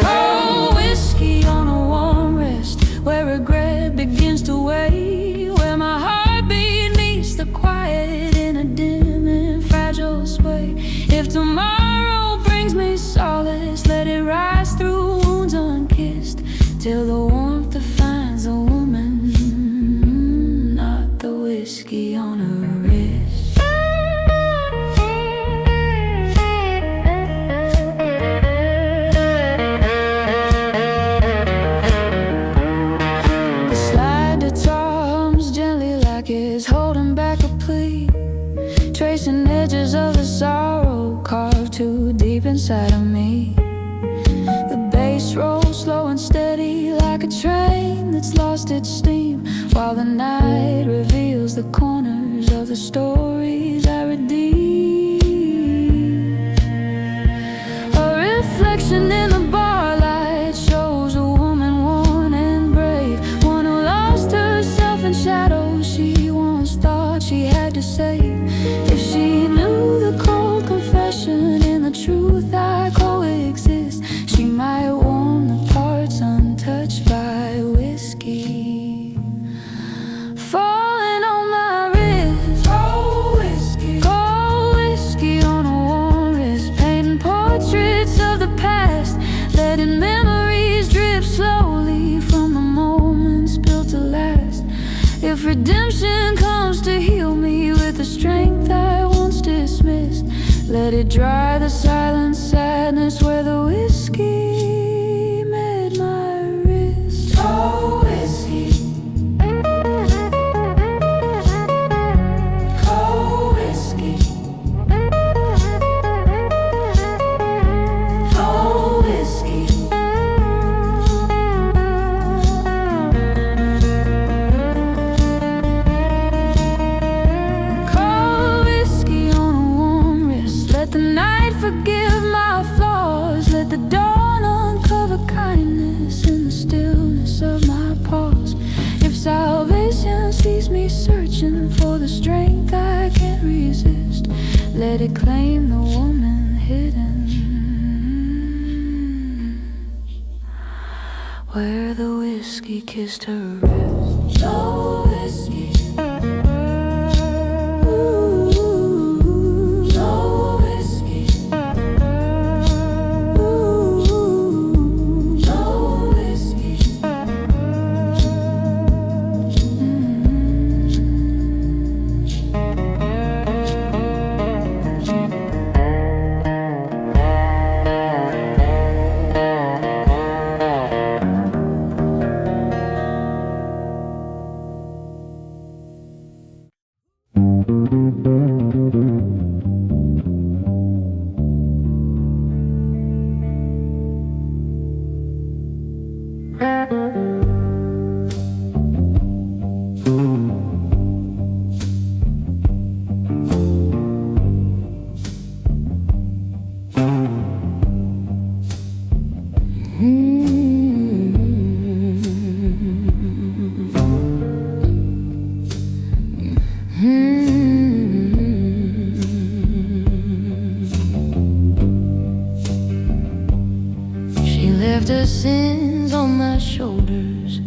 Cold whiskey on a warm wrist, where regret begins to weigh, where my heartbeat meets the quiet in a dim and fragile sway. If tomorrow brings me solace, let it rise through wounds unkissed, till the warmth defines a woman, not the whiskey on her wrist. The slide guitar hums gently like it's holding back a plea, tracing edges of the sorrow carved too deep inside of me. The bass rolls slow and steady like a train that's lost its steam, while the night reveals the corners of the stories I redeem. A reflection in the bar light shows a woman worn and brave, one who lost herself in shadows she once thought she had to save. If she knew the cold confession and the truth I coexist, she might warm the parts untouched by whiskey falling on my wrist. Cold whiskey on a warm wrist, painting portraits of the past, letting memories drip slowly from the moments built to last. If redemption comes to heal me with the strength I once dismissed, let it dry the silent sadness where the whiskey made my wrist. Cold whiskey. Cold whiskey. Cold whiskey. Cold whiskey on a warm wrist, let the night forgive my flaws, let the dawn uncover kindness in the stillness of my pause. If salvation sees me searching for the strength I can't resist, let it claim the woman hidden where the whiskey kissed her wrist. Oh, whiskey. She left her sins on my shoulders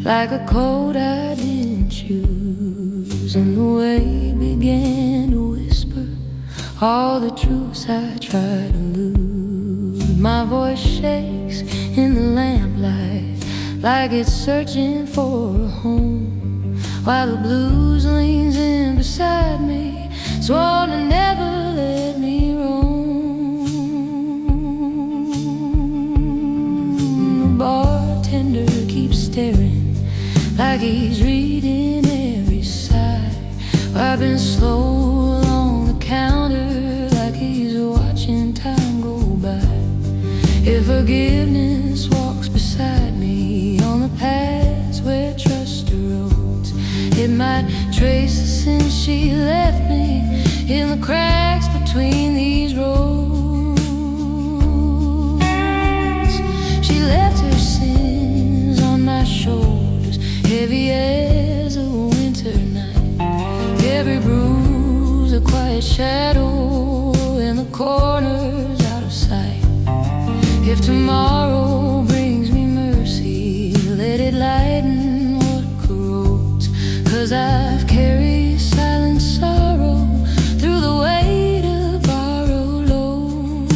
like a coat I didn't choose, and the way began to whisper all the truths I try to lose. My voice shakes in the lamplight like it's searching for a home, while the blues leans in beside me, sworn to never let me roam. The bartender keeps staring like he's reading every sigh, wiping slow along the counter like he's watching time go by. If forgiveness walks beside me on the paths where trust erodes, it might trace the sin she left me in the cracks between these roads. She left her sins on my shoulders, heavy as a winter night. Every bruise a quiet shadow in the corners out of sight. If tomorrow brings me mercy, let it lighten what corrodes, 'cause I've carried silent sorrow through the weight of borrowed load.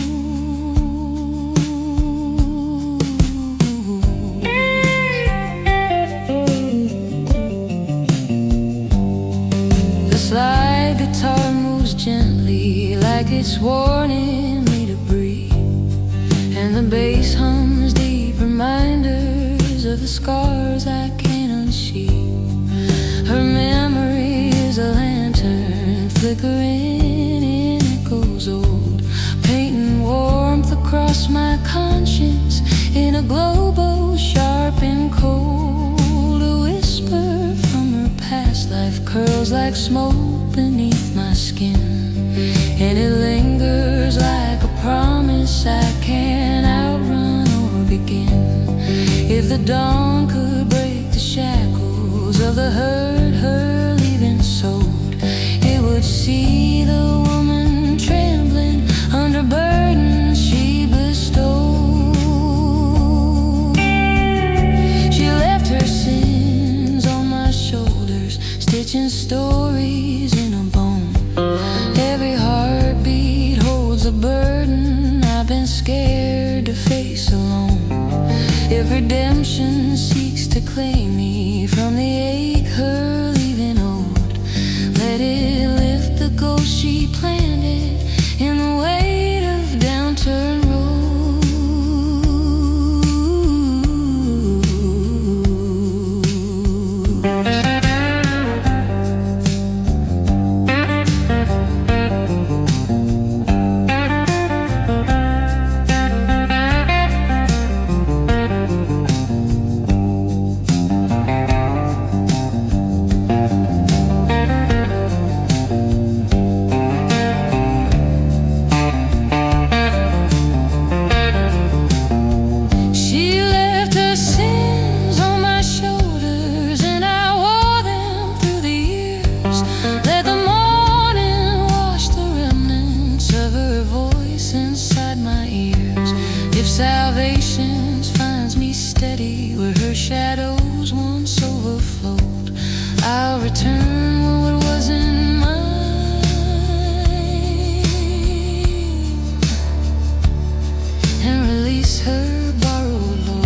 The slide guitar moves gently like it's warning me to breathe, and the bass hums deep reminders of the scars I can't unsheath. Her memory is a lantern flickering in echoes old, painting warmth across my conscience in a glow both sharp and cold. A whisper from her past life curls like smoke beneath my skin, and it lingers like a promise I can't outrun or begin. If the dawn could break the shackles of the hurt her leaving sold, it would see the woman trembling under burdens she bestowed. She left her sins on my shoulders, stitching stories in a bone. Every heartbeat holds a burden I've been scared to face alone. If redemption seeks to claim me from the ache her leaving owed, let it lift the ghost she planted in the weight of downturned roads. If salvation finds me steady where her shadows once overflowed. I'll return what wasn't mine and release her borrowed load.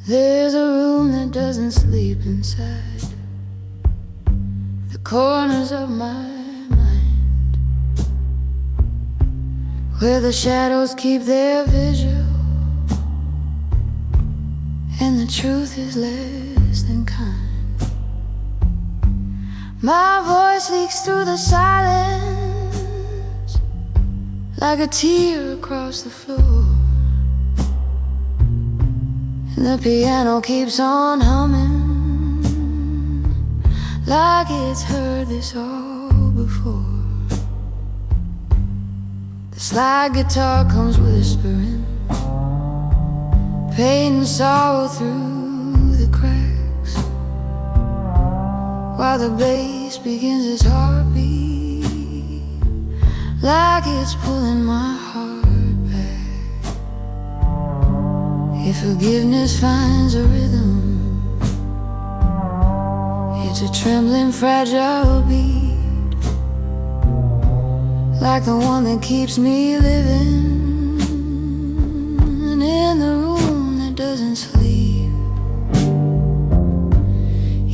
There's a room that doesn't sleep inside the corners of my mind, where the shadows keep their vigil and the truth is less than kind. My voice leaks through the silence like a tear across the floor, and the piano keeps on humming like it's heard this all before. The slide guitar comes whispering pain and sorrow through the cracks, while the bass begins its heartbeat like it's pulling my heart back. If forgiveness finds a rhythm, it's a trembling, fragile beat, like the one that keeps me living in the room that doesn't sleep,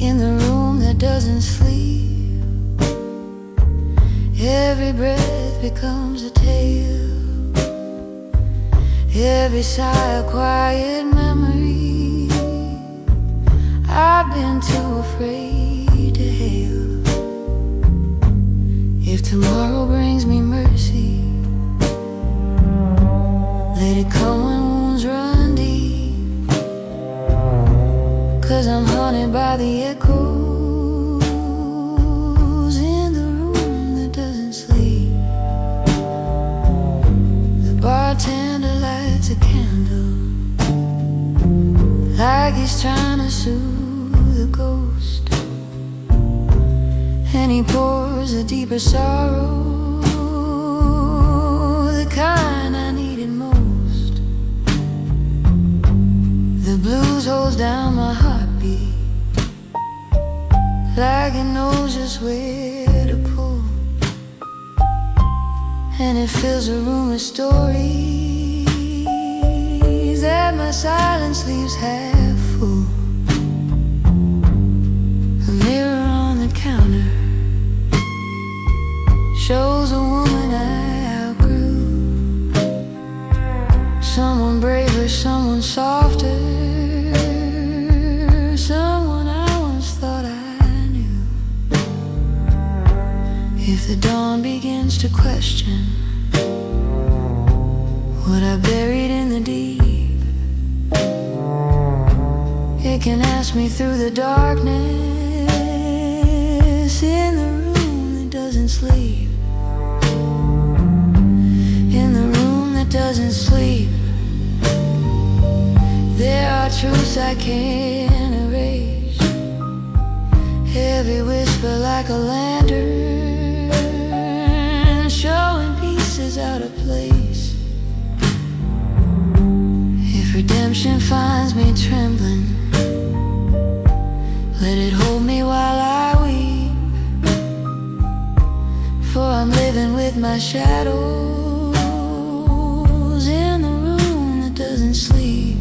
in the room that doesn't sleep. Every breath becomes a tale, every sigh a quiet memory I've been too afraid to hail. If tomorrow brings me mercy, let it come when wounds run deep, 'cause I'm haunted by the echoes in the room that doesn't sleep. The bartender lights a candle like he's trying to soothe a ghost, and he pours a deeper sorrow, the kind I needed most. The blues holds down my heartbeat like it knows just where to pull, and it fills a room with stories that my silence leaves half full. A mirror on the counter shows a woman I outgrew, someone braver, someone softer, someone I once thought I knew. If the dawn begins to question what I buried in the deep, it can ask me through the darkness in the room that doesn't sleep, in the room that doesn't sleep. There are truths I can't erase, every whisper like a lantern showing pieces out of place. If redemption finds me trembling, let it hold me while I weep, for I'm living with my shadows in the room that doesn't sleep.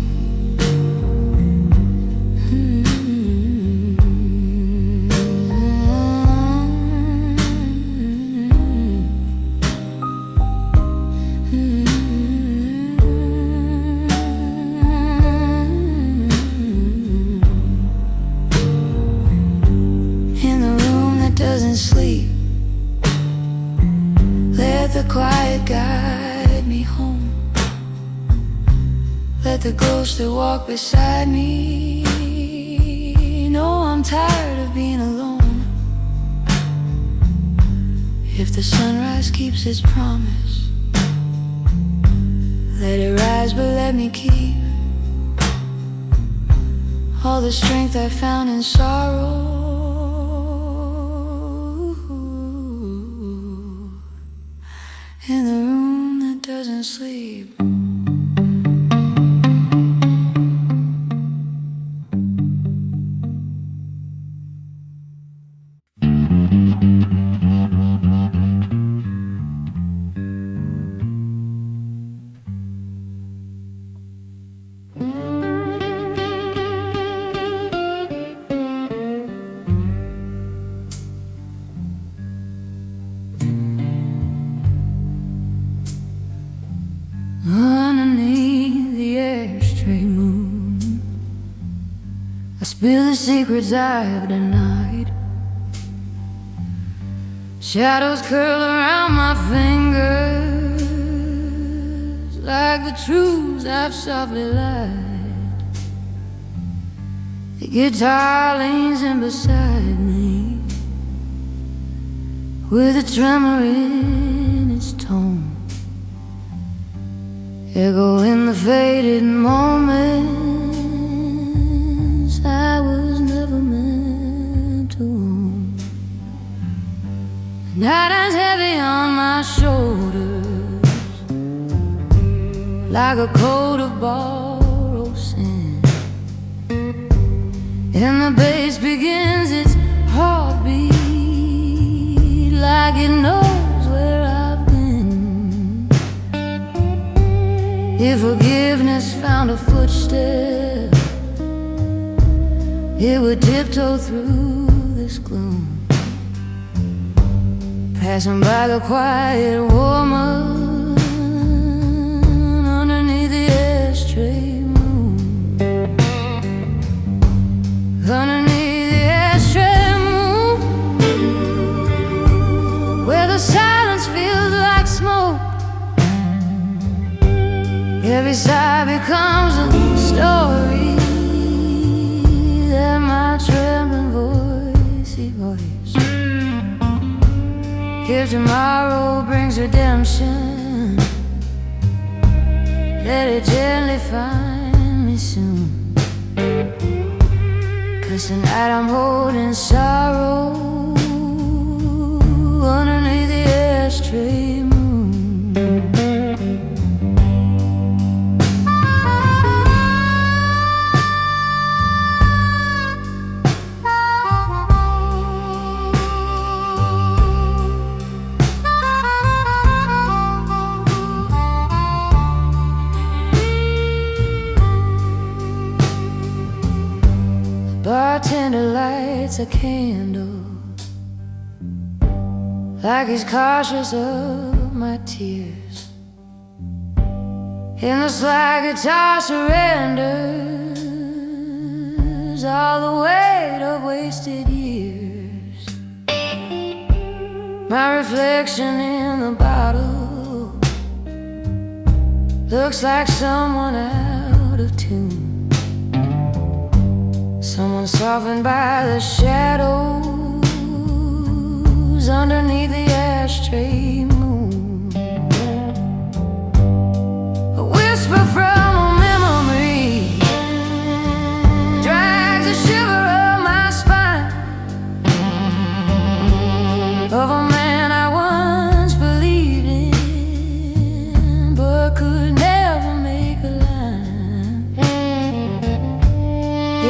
quiet guide me home. Let the ghost that walk beside me know I'm tired of being alone. If the sunrise keeps its promise, let it rise, but let me keep all the strength I found in sorrow. In the room that doesn't sleep. Underneath the ashtray moon, I spill the secrets I've denied. Shadows curl around my fingers like the truths I've softly lied. The guitar leans in beside me with a tremor in its tone. Echo in the faded moments I was never meant to own. The night hangs heavy on my shoulders like a coat of borrowed sand, and the bass begins its heartbeat like it knows where I've been. If forgiveness found a footstep, it would tiptoe through this gloom, passing by the quiet woman underneath the ashtray moon. Underneath the ashtray moon, where the silence feels like smoke. Every sigh becomes a story that my trembling voice voice. If tomorrow brings redemption, let it gently find me soon. 'Cause tonight I'm holding sorrow underneath the ashtray moon. Bartender lights a candle like he's cautious of my tears, and the slide guitar surrenders all the weight of wasted years. My reflection in the bottle looks like someone out of tune, someone softened by the shadows underneath the ashtray moon. A whisper from a memory drags a shiver up my spine, of a man I once believed in but could never make a line.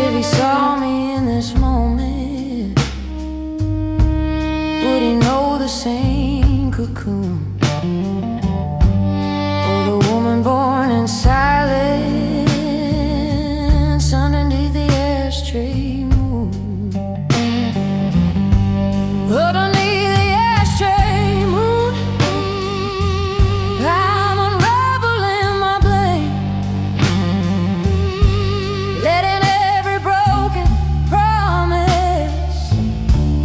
If he saw me in this moment, would he know the same cocoon? Oh, the woman born in silence underneath the ashtray moon. Underneath the ashtray moon, I'm unraveling my blame, letting every broken promise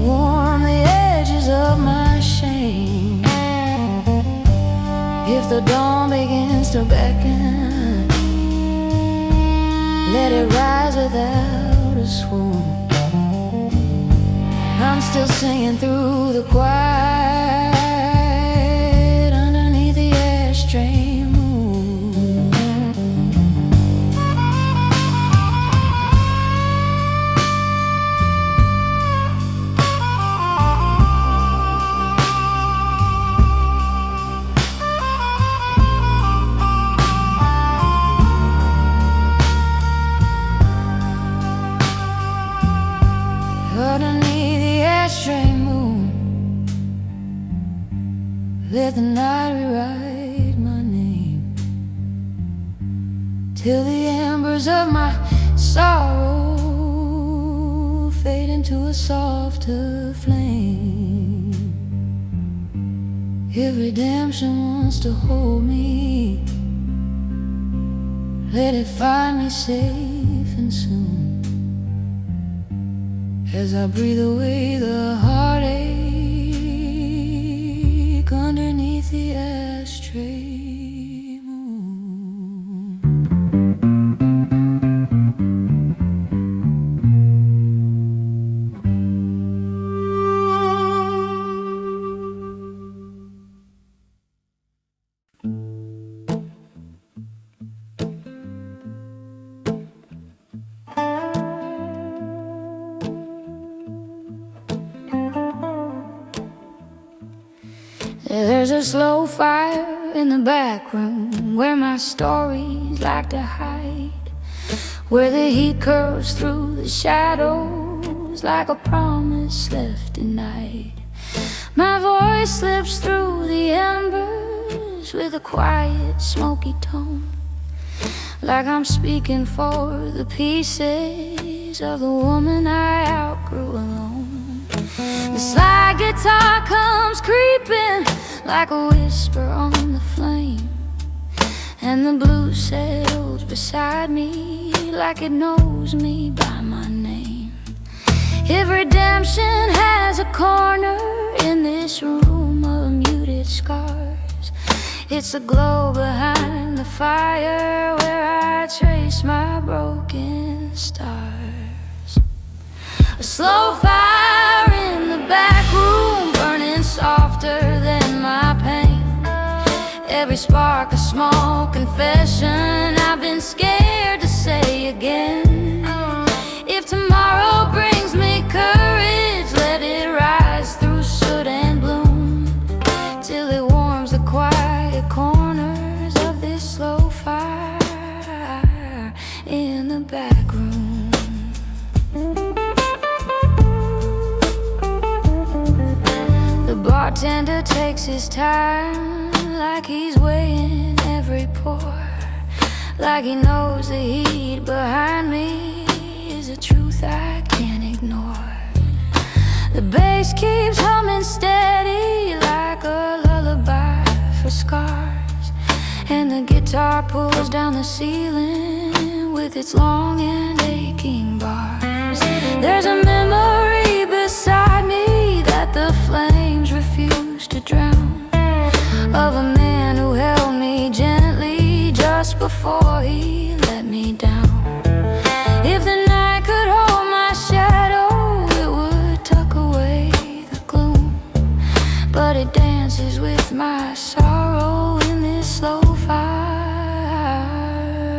warm the edges of my shame. If the dawn begins to beckon, let it rise without a swoon. I'm still singing through the quiet underneath the ashtray moon. Underneath the ashtray moon, let the night rewrite my name, till the embers of my sorrow fade into a softer flame. If redemption wants to hold me, let it find me safe and soon, as I breathe away the heartache underneath the ashtray moon. There's a slow fire in the back room where my stories like to hide, where the heat curls through the shadows like a promise left denied. My voice slips through the embers with a quiet, smoky tone, like I'm speaking for the pieces of the woman I outgrew alone. The slide guitar comes creeping like a whisper on the flame, and the blues settles beside me like it knows me by my name. If redemption has a corner in this room of muted scars, it's the glow behind the fire where I trace my broken stars. A slow fire in the back room, burning softer than my pain. Every spark a small confession I've been scared to say again. If tomorrow brings me courage, let it rise through soot and bloom, till it warms the quiet corners of this slow fire in the back room. The bartender takes his time, like he's weighing every pour, like he knows the heat behind me is a truth I can't ignore. The bass keeps humming steady like a lullaby for scars, and the guitar pulls down the ceiling with its long and aching bars. There's a memory beside me that the flames refuse to drown, of a man who held me gently just before he let me down. If the night could hold my shadow, it would tuck away the gloom, but it dances with my sorrow in this slow fire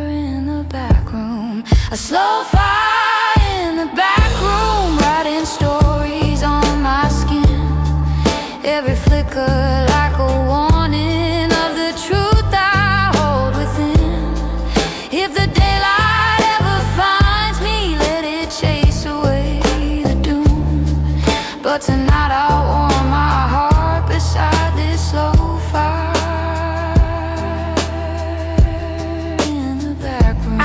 in the back room. A slow fire in the back room, writing stories on my skin, every flicker like a warning of the truth I hold within. If the daylight ever finds me, let it chase away the doom, but tonight I'll warm my heart beside this slow fire in the back room.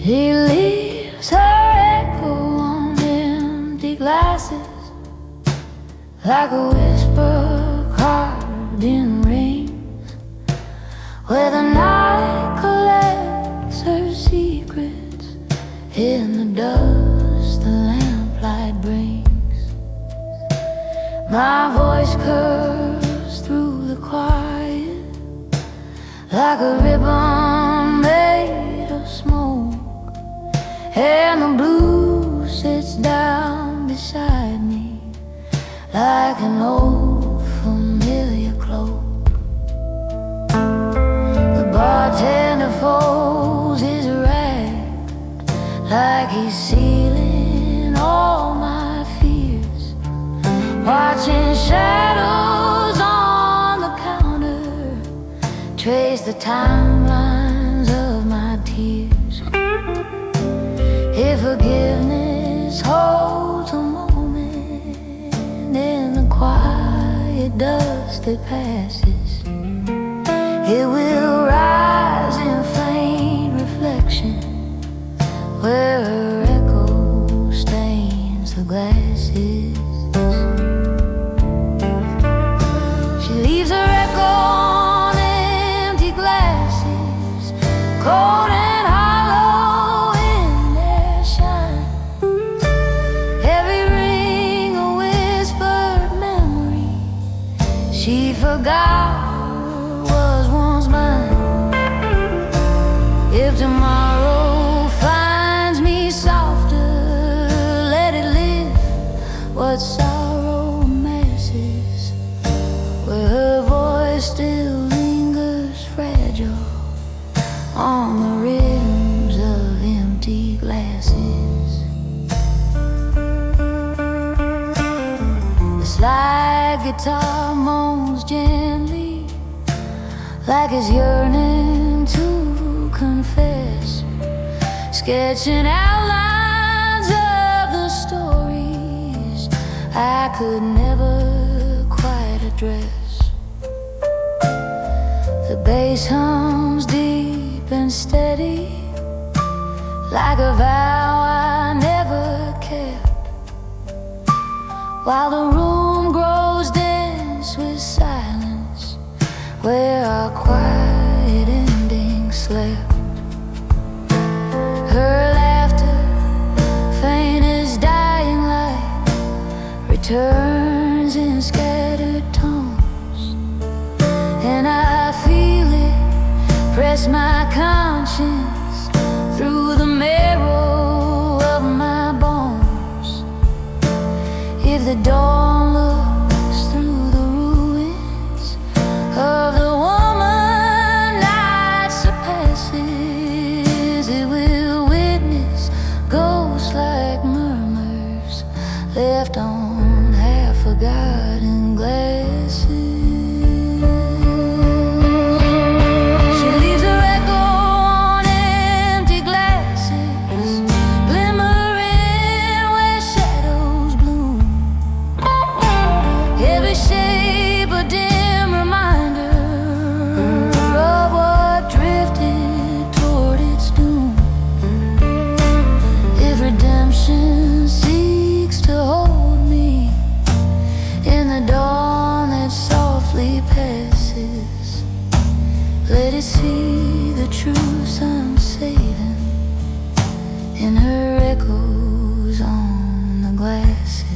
He leaves her echo on empty glasses, like a whisper carved in rings, where the night collects her secrets in the dust the lamplight brings. My voice curves through the quiet like a ribbon made of smoke, and the blue sits down beside me like an old familiar cloak. The bartender folds his rag like he's sealing all my fears, watching shadows on the counter trace the timelines of my tears. If forgiveness holds a moment in the quiet dust that passes, it will rise in faint reflection where her echo stains the glasses. She leaves her echo on empty glasses, cold and hollow in their shine. Every ring a whispered memory she forgot was once mine. If tomorrow finds me softer, let it live what sorrow masses, where her voice still lingers fragile on the rims of empty glasses. The slide guitar moans gently, like it's yearning to confess, sketching outlines of the stories I could never quite address. The bass hums deep and steady, like a vow I never kept, while the room grows dense with silence where our quiet ending slept. Her laughter, faint as dying light, returns in scattered tones, and I feel it press my conscience through the marrow of my bones. If the dawn looks through the ruins of the woman night surpasses, it will witness ghosts like murmurs left on half-forgotten glasses. She leaves her echo on empty glasses, glimmering where shadows bloom. Every shape a dim reminder of what drifted toward its doom. If redemption seeks to hold me in the dawn that softly passes, let it see the truth I'm saving in her echoes on the glasses.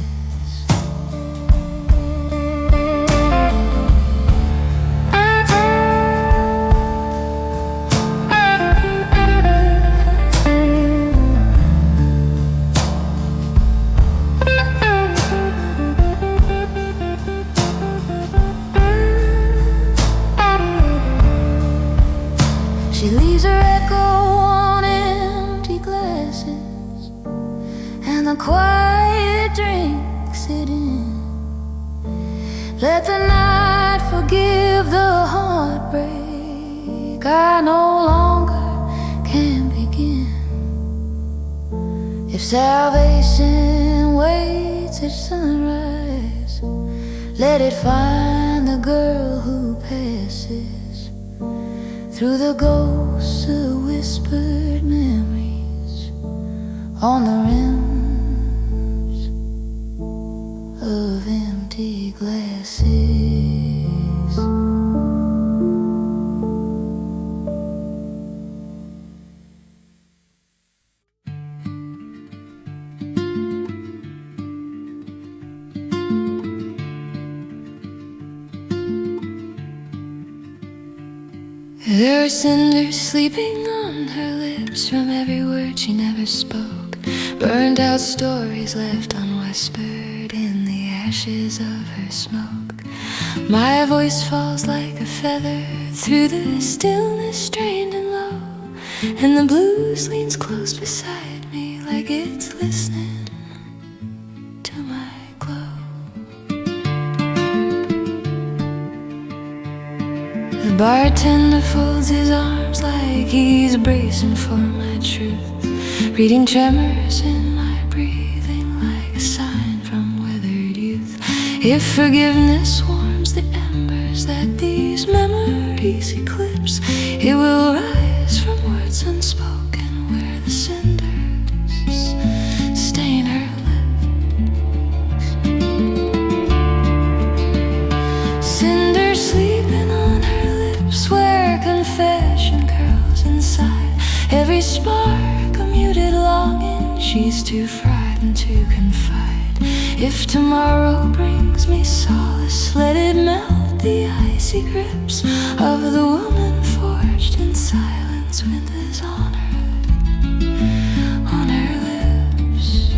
She leaves her echo on empty glasses, and the quiet drinks it in. Let the night forgive the heartbreak salvation waits at sunrise, let it find the girl who passes through the ghosts of whispered memories on the rims of empty glasses. There were cinders sleeping on her lips from every word she never spoke, burned out stories left unwhispered in the ashes of her smoke. My voice falls like a feather through the stillness, strained and low, and the blues leans close beside me like it's listening to my glow. The bartender folds his arms like he's bracing for my truth, reading tremors in my breathing like a sign from weathered youth. If forgiveness warms the embers that these memories eclipse, it will rise from words unspoken where the cinders stain her lips. Cinders sleeping on her lips where confession curls inside every spark, a muted longing she's too frightened to confide. If tomorrow brings me solace, let it melt the icy grips of the woman forged in silence with this on her lips.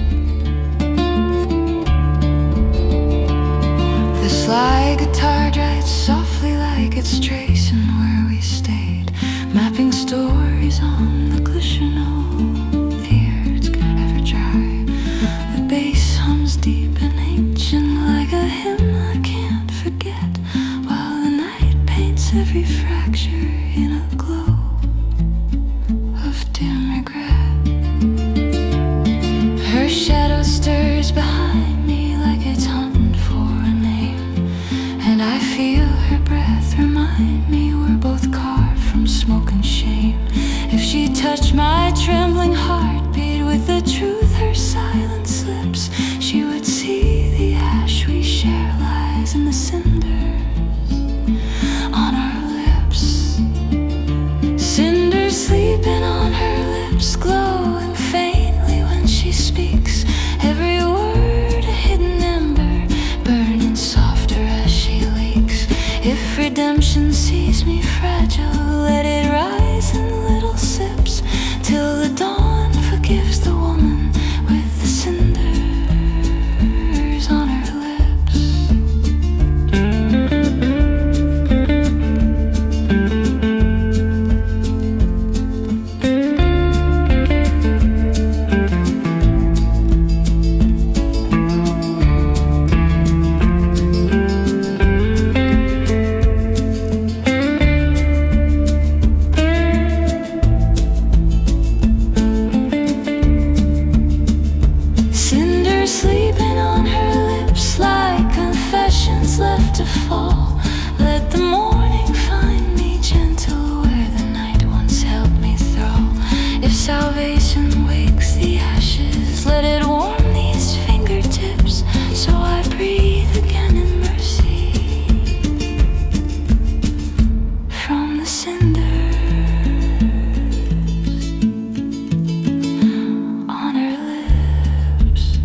The sly guitar drives softly like it's tracing where we stayed, mapping stories on the cushion. Tears can never dry. The bass hums deep and ancient like a hymn I can't forget, while the night paints every fracture in a glow of dim regret. Her shadow stirs behind me like it's hunting for a name, and I feel her breath remind me we're both carved from smoke and shame. If she touched my trembling heartbeat with the truth her silence slips, she would see the ash we share lies in the cinders on our lips. Cinders sleeping on her lips, glowing faintly when she speaks, every word a hidden ember, burning softer as she leaks. If redemption sees me fragile, let it rise in little sips till the dawn forgives the woman with the cinders on her lips. Cinders sleeping on her lips like confessions left to fall. Let the morning find me gentle where the night once held me thrall. If salvation wakes the ashes, let it warm these fingertips so I breathe again in mercy from the cinders on her lips.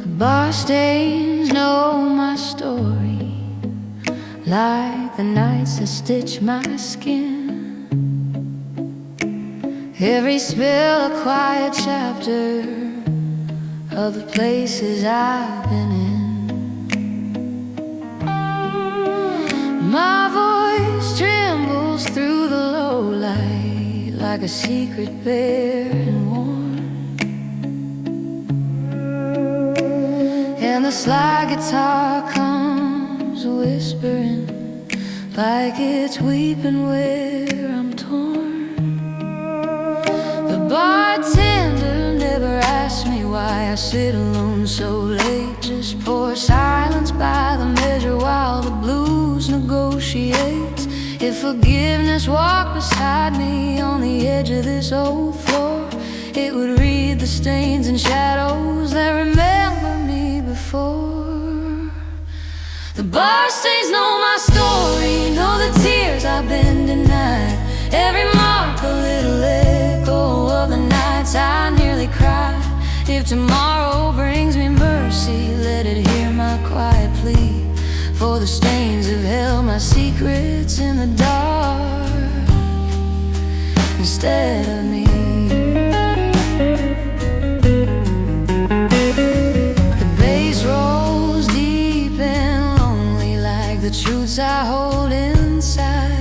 The bar stains know my story like the nights that stitch my skin. Every spill a quiet chapter of the places I've been in. My voice trembles through the low light like a secret bare and worn. And the slide guitar comes whispering like it's weeping where I'm torn. The bartender never asked me why I sit alone so late. Just pour silence by the measure while the blues negotiates. If forgiveness walked beside me on the edge of this old floor, it would read the stains and shadows that remember me before. The bar stains know my story, know the tears I've been denied. Every mark a little echo of the nights I nearly cried. If tomorrow brings me mercy, let it hear my quiet plea. For the stains have held my secrets in the dark instead of me. The bass rolls deep and lonely like the truths I hold inside,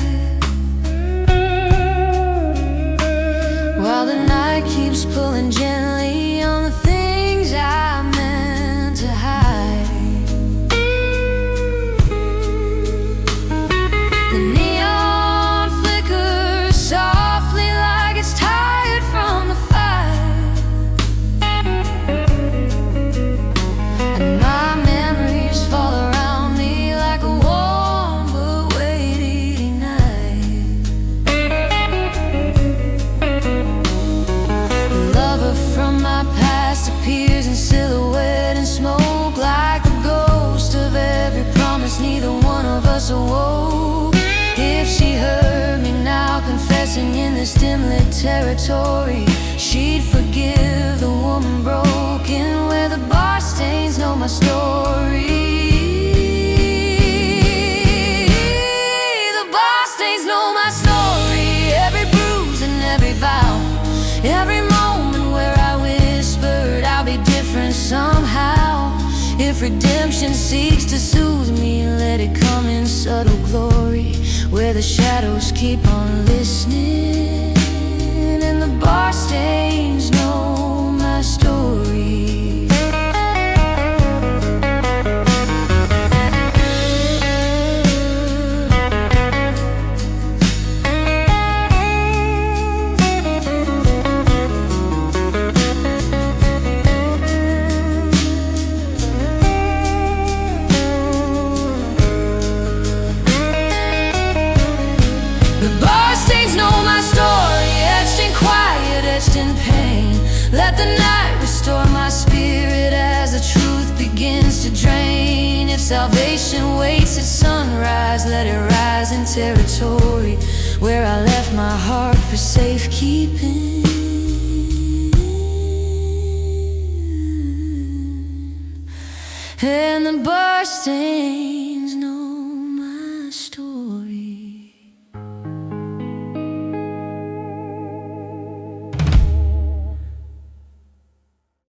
while the night keeps pulling gently on the things I meant to hide. The neon flickers softly like it's tired from the fire, and my memories fall around me like a warm but weighty knife. The lover from my past appears in silhouette and smoke like the ghost of every promise neither one of us awoke. If she heard me now confessing in this dim-lit territory, she'd forgive the woman broken where the bar stains know my story. The bar stains know my story, every bruise and every vow, every moment where I whispered I'll be different somehow. If redemption seeks to soothe me, let it come in subtle glory, where the shadows keep on listening and the bar stains know my story. The bar stains know my story, etched in quiet, etched in pain. Let the night restore my spirit as the truth begins to drain. If salvation waits at sunrise, let it rise in territory where I left my heart for safekeeping. And the bar stains